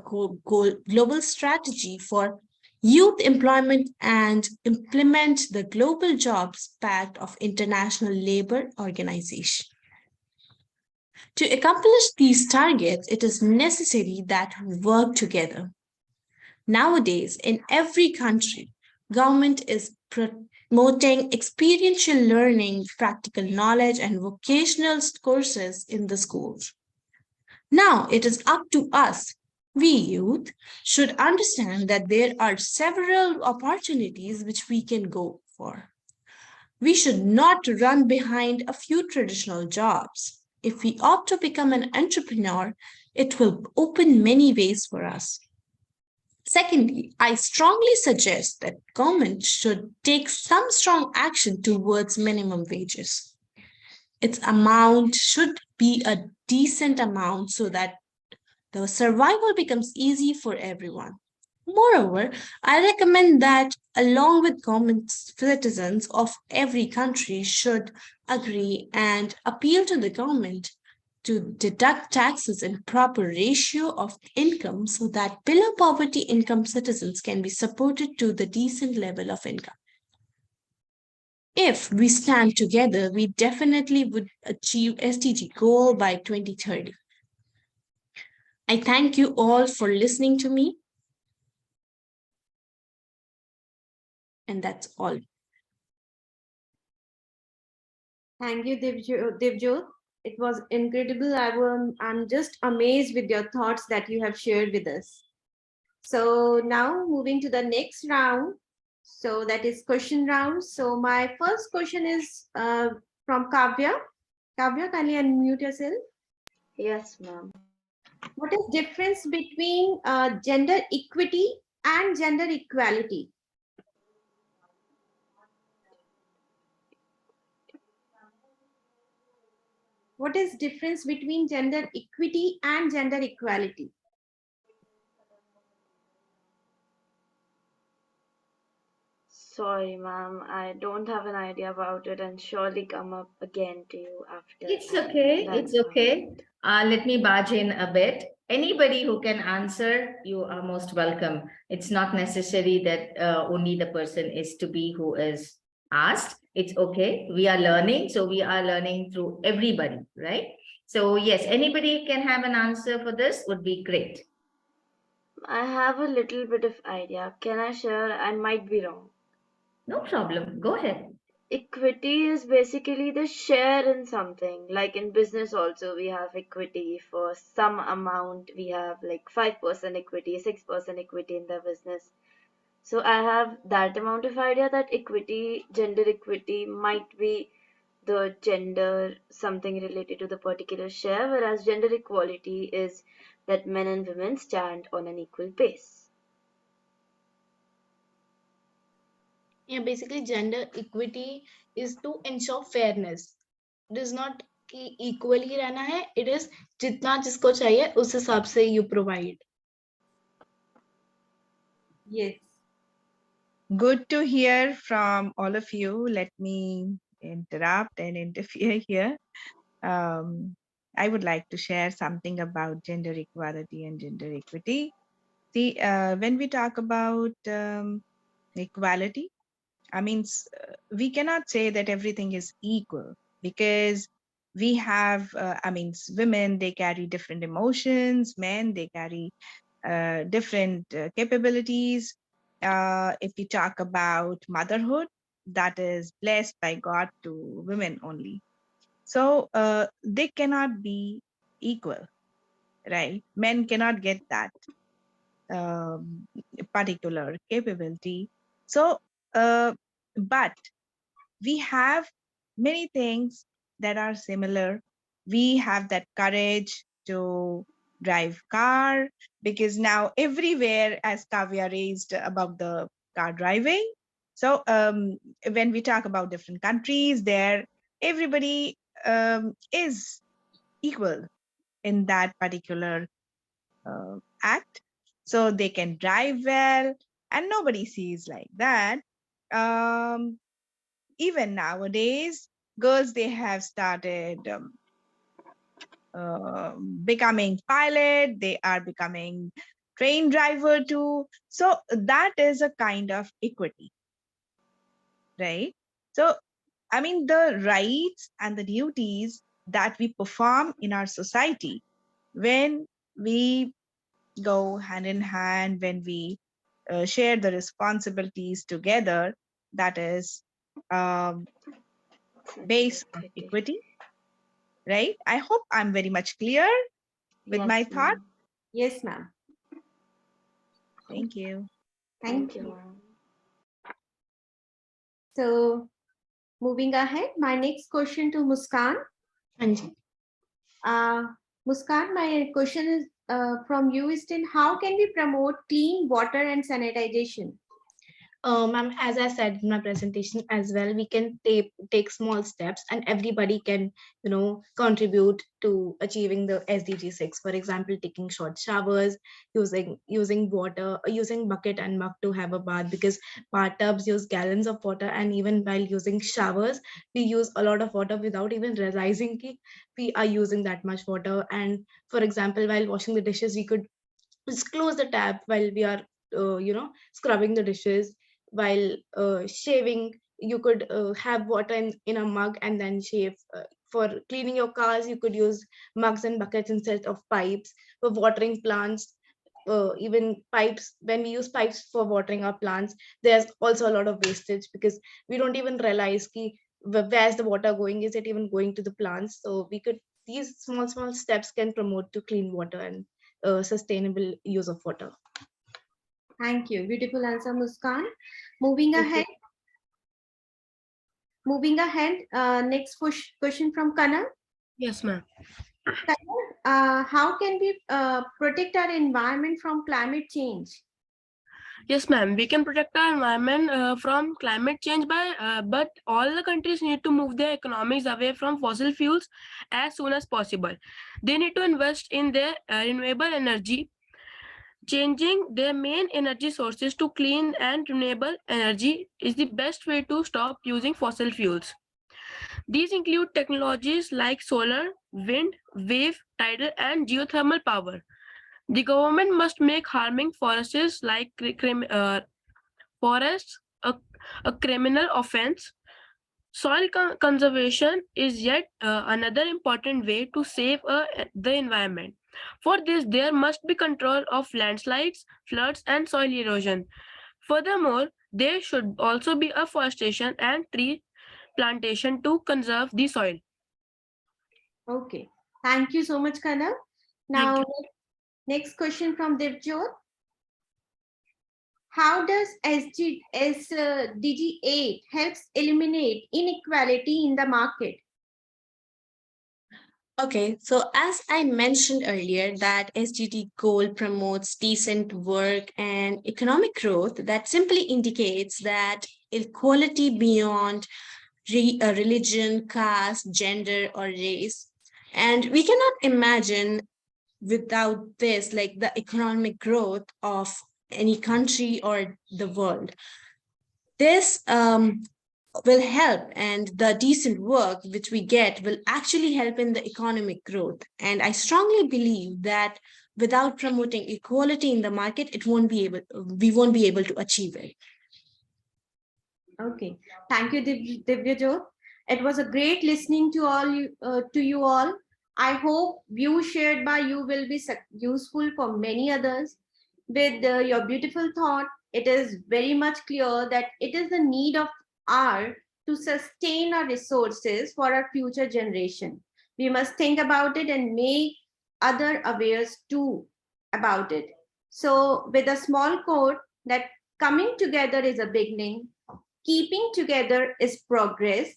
global strategy for youth employment, and implement the Global Jobs Pact of International Labour Organization. To accomplish these targets, it is necessary that we work together. Nowadays, in every country, government is promoting experiential learning, practical knowledge, and vocational courses in the schools. Now it is up to us. We youth should understand that there are several opportunities which we can go for. We should not run behind a few traditional jobs. If we opt to become an entrepreneur, it will open many ways for us. Secondly, I strongly suggest that government should take some strong action towards minimum wages. Its amount should be a decent amount so that the survival becomes easy for everyone. Moreover, I recommend that along with government, citizens of every country should agree and appeal to the government to deduct taxes in proper ratio of income so that below poverty income citizens can be supported to the decent level of income. If we stand together, we definitely would achieve SDG goal by 2030. I thank you all for listening to me. And that's all. Thank you, Divjot. It was incredible. I'm just amazed with your thoughts that you have shared with us. So now moving to the next round. So that is question round. So my first question is from Kavya. Kavya, kindly unmute yourself. Yes, ma'am. What is difference between gender equity and gender equality? What is difference between gender equity and gender equality? Sorry, ma'am. I don't have an idea about it and surely come up again to you after. It's okay. That's It's okay. Let me barge in a bit. Anybody who can answer, you are most welcome. It's not necessary that only the person is to be who is asked. It's okay. We are learning. So we are learning through everybody, right? So yes, anybody can have an answer for this would be great. I have a little bit of idea. Can I share? I might be wrong. No problem. Go ahead. Equity is basically the share in something. Like in business also we have equity for some amount. We have like 5% equity, 6% equity in the business. So I have that amount of idea that equity, gender equity might be the gender, something related to the particular share, whereas gender equality is that men and women stand on an equal pace. Yeah, basically gender equity is to ensure fairness. It is not कि equally रहना है. It is जितना जिसको चाहिए उस हिसाब से you provide. Yes. Good to hear from all of you. Let me interrupt and interfere here. I would like to share something about gender equality and gender equity. See, when we talk about equality, I mean, we cannot say that everything is equal because we have, women, they carry different emotions, men, they carry different capabilities. If we talk about motherhood, that is blessed by God to women only. So they cannot be equal, right? Men cannot get that particular capability. So, but we have many things that are similar. We have that courage to drive car because now everywhere, as Kavya raised about the car driving. So when we talk about different countries, there everybody is equal in that particular act. So they can drive well, and nobody sees like that. Even nowadays, girls, they have started becoming pilot, they are becoming train driver to. So that is a kind of equity, right? So, I mean, the rights and the duties that we perform in our society, when we go hand in hand, when we share the responsibilities together, that is base of equity, right? I hope I'm very much clear with my Yes, thought. ma'am. Yes, ma'am. Thank you. Thank Thank you, you. ma'am. So moving ahead, my next question to Muskan. Anji. Muskan, my question is from you is then how can we promote clean water and sanitization? Ma'am, as I said in my presentation as well, we can take small steps, and everybody can, contribute to achieving the SDG 6. For example, taking short showers, using water, using bucket and mug to have a bath, because bathtubs use gallons of water, and even while using showers, we use a lot of water without even realizing we are using that much water. And for example, while washing the dishes, we could just close the tap while we are scrubbing the dishes. While shaving, you could have water in a mug and then shave. For cleaning your cars, you could use mugs and buckets instead of pipes. For watering plants, even pipes, when we use pipes for watering our plants, there's also a lot of wastage, because we don't even realize where's the water going, is it even going to the plants? So these small steps can promote to clean water and sustainable use of water. Thank you. Beautiful answer, Muskan. Moving Thank you. ahead. Next question from Kanal. Yes, ma'am. How can we protect our environment from climate change? Yes, ma'am. We can protect our environment from climate change but all the countries need to move their economies away from fossil fuels as soon as possible. They need to invest in their renewable energy. Changing their main energy sources to clean and renewable energy is the best way to stop using fossil fuels. These include technologies like solar, wind, wave, tidal, and geothermal power. The government must make harming forests like forests a criminal offense. Soil conservation is yet another important way to save the environment. For this, there must be control of landslides, floods, and soil erosion. Furthermore, there should also be afforestation and tree plantation to conserve the soil. Okay. Thank you so much, Kanal. Thank Now, you. next question from Devjot. How does SDG 8 helps eliminate inequality in the market? Okay, so as I mentioned earlier, that SDG goal promotes decent work and economic growth, that simply indicates that equality beyond religion, caste, gender, or race. And we cannot imagine without this, like the economic growth of any country or the world. This will help, and the decent work which we get will actually help in the economic growth. And I strongly believe that without promoting equality in the market, we won't be able to achieve it. Okay, thank you, Divyajot. It was a great listening to you all. I hope views shared by you will be useful for many others. With your beautiful thought, it is very much clear that it is the need of our to sustain our resources for our future generation. We must think about it and make other aware too about it. So, with a small quote that coming together is a beginning, keeping together is progress,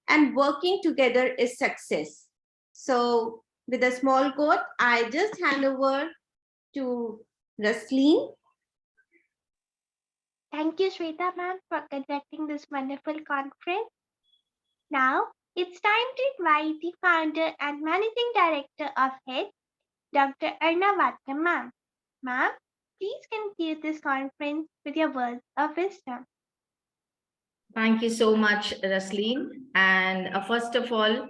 and working together is success. So, with a small quote, I just hand over to Rasleen. Thank you, Shweta ma'am, for conducting this wonderful conference. Now, it's time to invite the founder and managing director of HIT, Dr. Arnavatta ma'am. Ma'am, please conclude this conference with your words of wisdom. Thank you so much, Rasleen. And first of all,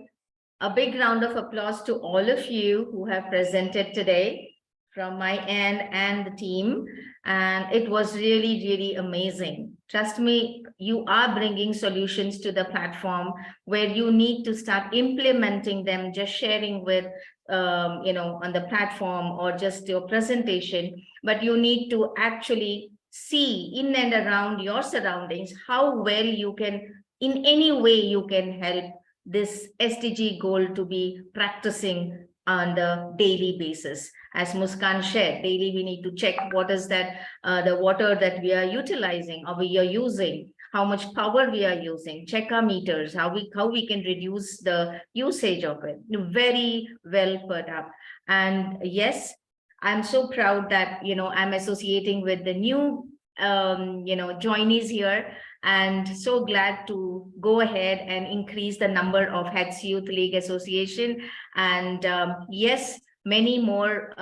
a big round of applause to all of you who have presented today. from my end and the team. And it was really, really amazing. Trust me, you are bringing solutions to the platform where you need to start implementing them, just sharing with, on the platform or just your presentation, but you need to actually see in and around your surroundings how well you can, in any way you can help this SDG goal to be practicing on the daily basis. As Muskan shared, daily we need to check what is that the water that we are utilizing or we are using, how much power we are using, check our meters, how we can reduce the usage of it. Very well put up. And yes, I'm so proud that I'm associating with the new joinees here, and so glad to go ahead and increase the number of Heads Youth League Association. And yes, many more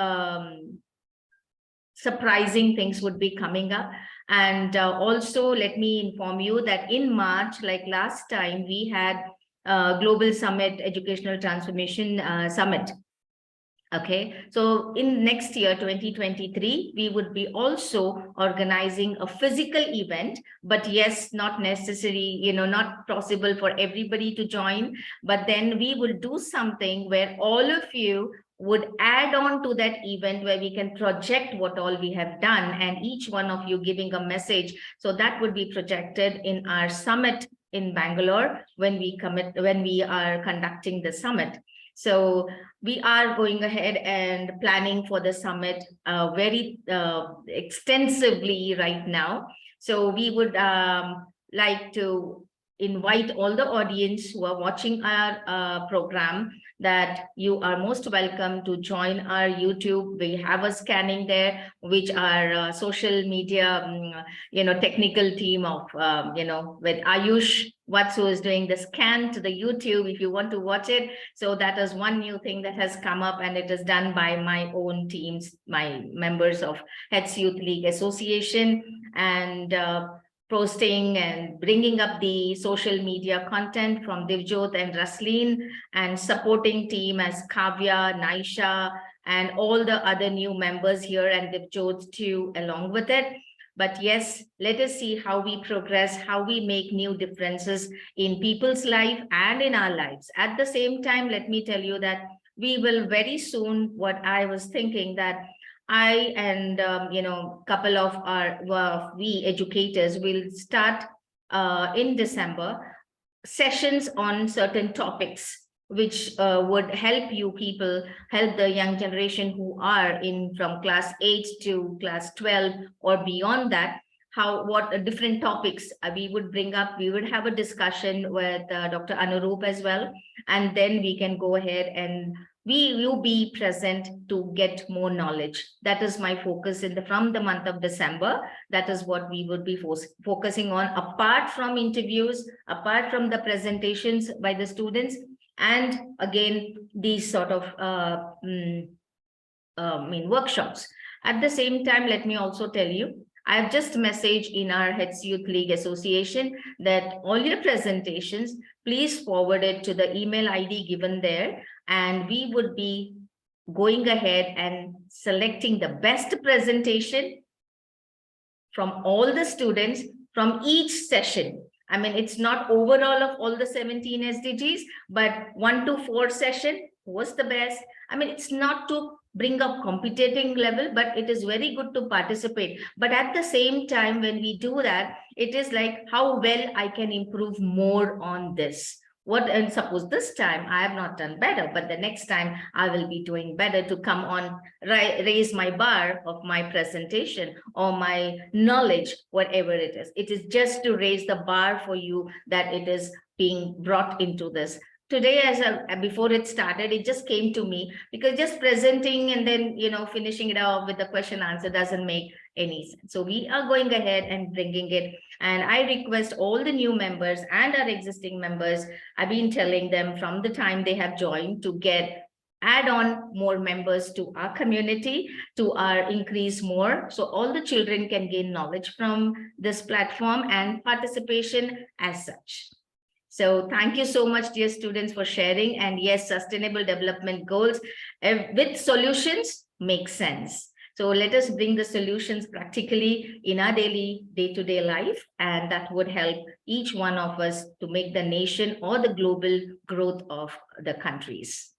surprising things would be coming up. And also let me inform you that in March, like last time, we had Global Summit, Educational Transformation Summit. Okay, so in next year, 2023, we would be also organizing a physical event, but yes, not necessary, not possible for everybody to join, but then we will do something where all of you would add on to that event where we can project what all we have done and each one of you giving a message. So that would be projected in our summit in Bangalore when we are conducting the summit. So we are going ahead and planning for the summit very extensively right now. So we would like to invite all the audience who are watching our program that you are most welcome to join our YouTube. We have a scanning there, which our social media, technical team of, with Ayush Watsu is doing the scan to the YouTube if you want to watch it. So that is one new thing that has come up, and it is done by my own teams, my members of Heads Youth League Association, and posting and bringing up the social media content from Divjot and Raslin, and supporting team as Kavya, Naisha, and all the other new members here, and Divjot too along with it. But yes, let us see how we progress, how we make new differences in people's life and in our lives. At the same time, let me tell you that we will very soon, what I was thinking that I and couple of we educators will start in December sessions on certain topics which would help you people, help the young generation who are in from class 8 to class 12 or beyond that, what different topics we would bring up. We would have a discussion with Dr. Anurup as well, and then we can go ahead and we will be present to get more knowledge. That is my focus from the month of December. That is what we would be focusing on, apart from interviews, apart from the presentations by the students, and again, these sort of workshops. At the same time, let me also tell you, I've just messaged in our Heads Youth League Association that all your presentations, please forward it to the email ID given there, and we would be going ahead and selecting the best presentation from all the students from each session. I mean, it's not overall of all the 17 SDGs, but 1 to 4 session was the best. I mean, it's not to bring up competing level, but it is very good to participate. But at the same time, when we do that, it is like how well I can improve more on this. And suppose this time I have not done better, but the next time I will be doing better to come on, raise my bar of my presentation or my knowledge, whatever it is. It is just to raise the bar for you that it is being brought into this. Today, before it started, it just came to me because just presenting and then, finishing it off with the question answer doesn't make any sense. So we are going ahead and bringing it. And I request all the new members and our existing members, I've been telling them from the time they have joined to add on more members to our community, to our increase more. So all the children can gain knowledge from this platform and participation as such. So thank you so much, dear students, for sharing. And yes, sustainable development goals with solutions make sense. So let us bring the solutions practically in our daily day-to-day life, and that would help each one of us to make the nation or the global growth of the countries.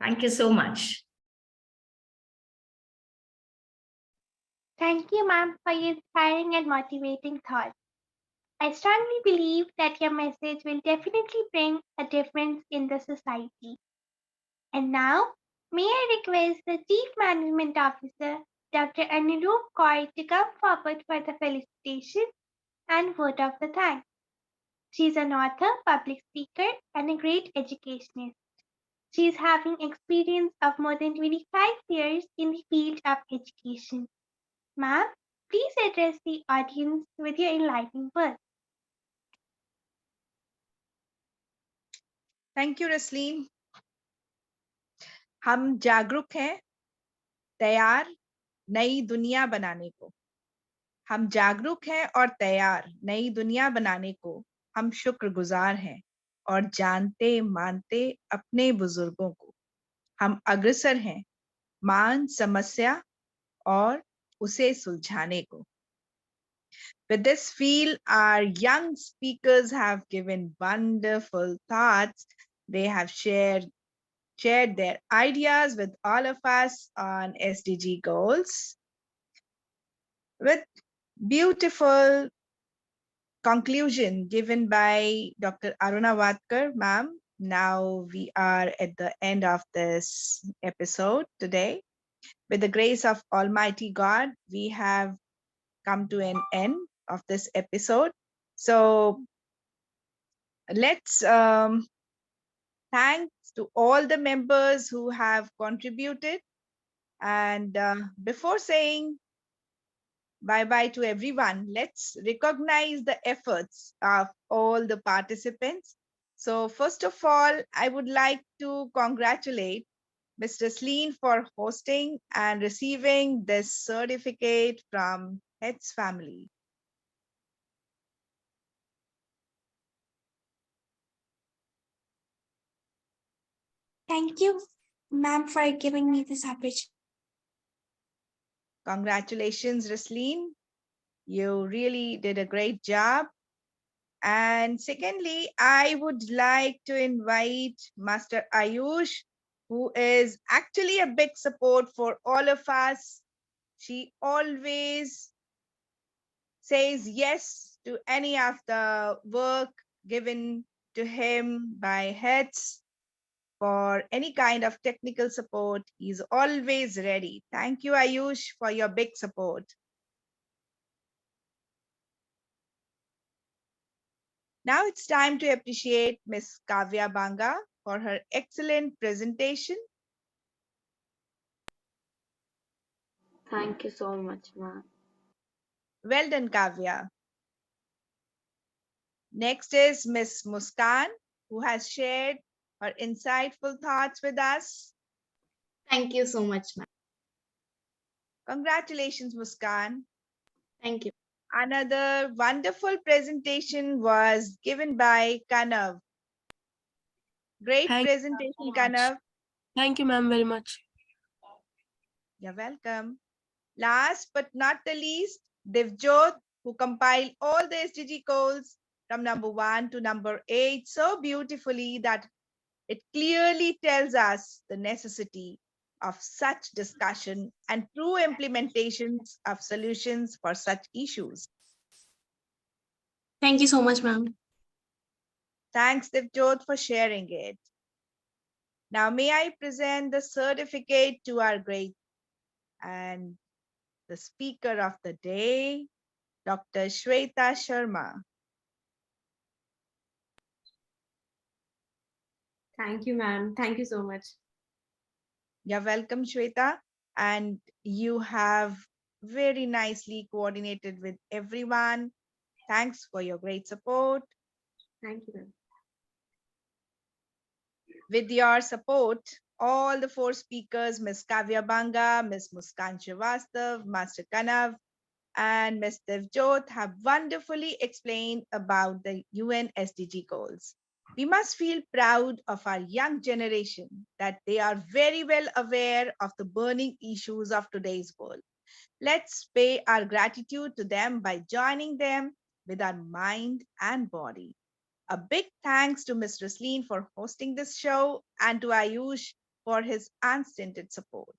Thank you so much. Thank you, ma'am, for your inspiring and motivating thoughts. I strongly believe that your message will definitely bring a difference in the society. And now, may I request the Chief Management Officer, Dr. Anirudh Kaur, to come forward for the felicitation and vote of the thanks. She is an author, public speaker, and a great educationist. She is having experience of more than 25 years in the field of education. Ma'am, please address the audience with your enlightening words. Thank you, Rasleen. हम जागरूक हैं तैयार नई दुनिया बनाने को। हम जागरूक हैं और तैयार नई दुनिया बनाने को। हम शुक्रगुजार हैं और जानते मानते अपने बुजुर्गों को। हम अग्रसर हैं मान समस्या और उसे सुलझाने को। With this feel, our young speakers have given wonderful thoughts. They have shared their ideas with all of us on SDG goals with beautiful conclusion given by Dr. Aruna Vatkar, ma'am. Now we are at the end of this episode today. With the grace of Almighty God, we have come to an end of this episode. So let's thanks to all the members who have contributed. And before saying bye-bye to everyone, let's recognize the efforts of all the participants. So first of all, I would like to congratulate Mr. Sleen for hosting and receiving this certificate from Head's family. Thank you, ma'am, for giving me this opportunity. Congratulations, Rasleen. You really did a great job. And secondly, I would like to invite Master Ayush, who is actually a big support for all of us. She always says yes to any of the work given to him by heads for any kind of technical support. He's always ready. Thank you, Ayush, for your big support. Now it's time to appreciate Ms. Kavya Banga for her excellent presentation. Thank you so much, ma'am. Well done, Kavya. Next is Ms. Muskan, who has shared her insightful thoughts with us. Thank you so much, ma'am. Congratulations, Muskan. Thank you. Another wonderful presentation was given by Kanav. Great Thank you, ma'am, presentation, so much. Kanav. Thank you, ma'am, very much. You're welcome. Last but not the least, Divjot, who compiled all the SDG goals from number 1 to number 8 so beautifully that it clearly tells us the necessity of such discussion and true implementations of solutions for such issues. Thank you so much, ma'am. Thanks, Divjot, for sharing it. Now, may I present the certificate to our great and the speaker of the day, Dr. Shweta Sharma. Thank you, ma'am. Thank you so much. You're welcome, Shweta. And you have very nicely coordinated with everyone. Thanks for your great support. Thank you, ma'am. With your support, all the 4 speakers, Ms. Kavya Banga, Ms. Muskan Srivastav, Master Kanav, and Ms. Divjot have wonderfully explained about the UN SDG goals. We must feel proud of our young generation that they are very well aware of the burning issues of today's world. Let's pay our gratitude to them by joining them with our mind and body. A big thanks to Ms. Rasleen for hosting this show and to Ayush for his unstinted support.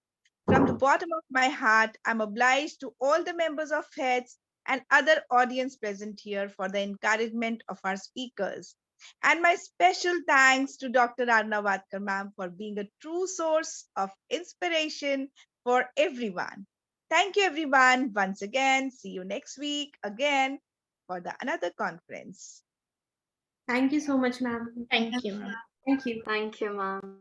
From the bottom of my heart, I'm obliged to all the members of HEADS and other audience present here for the encouragement of our speakers. And my special thanks to Dr. Arnavadkar ma'am for being a true source of inspiration for everyone. Thank you, everyone. Once again, see you next week again for the another conference. Thank you so much, ma'am. Thank you. Thank you. Thank you, ma'am.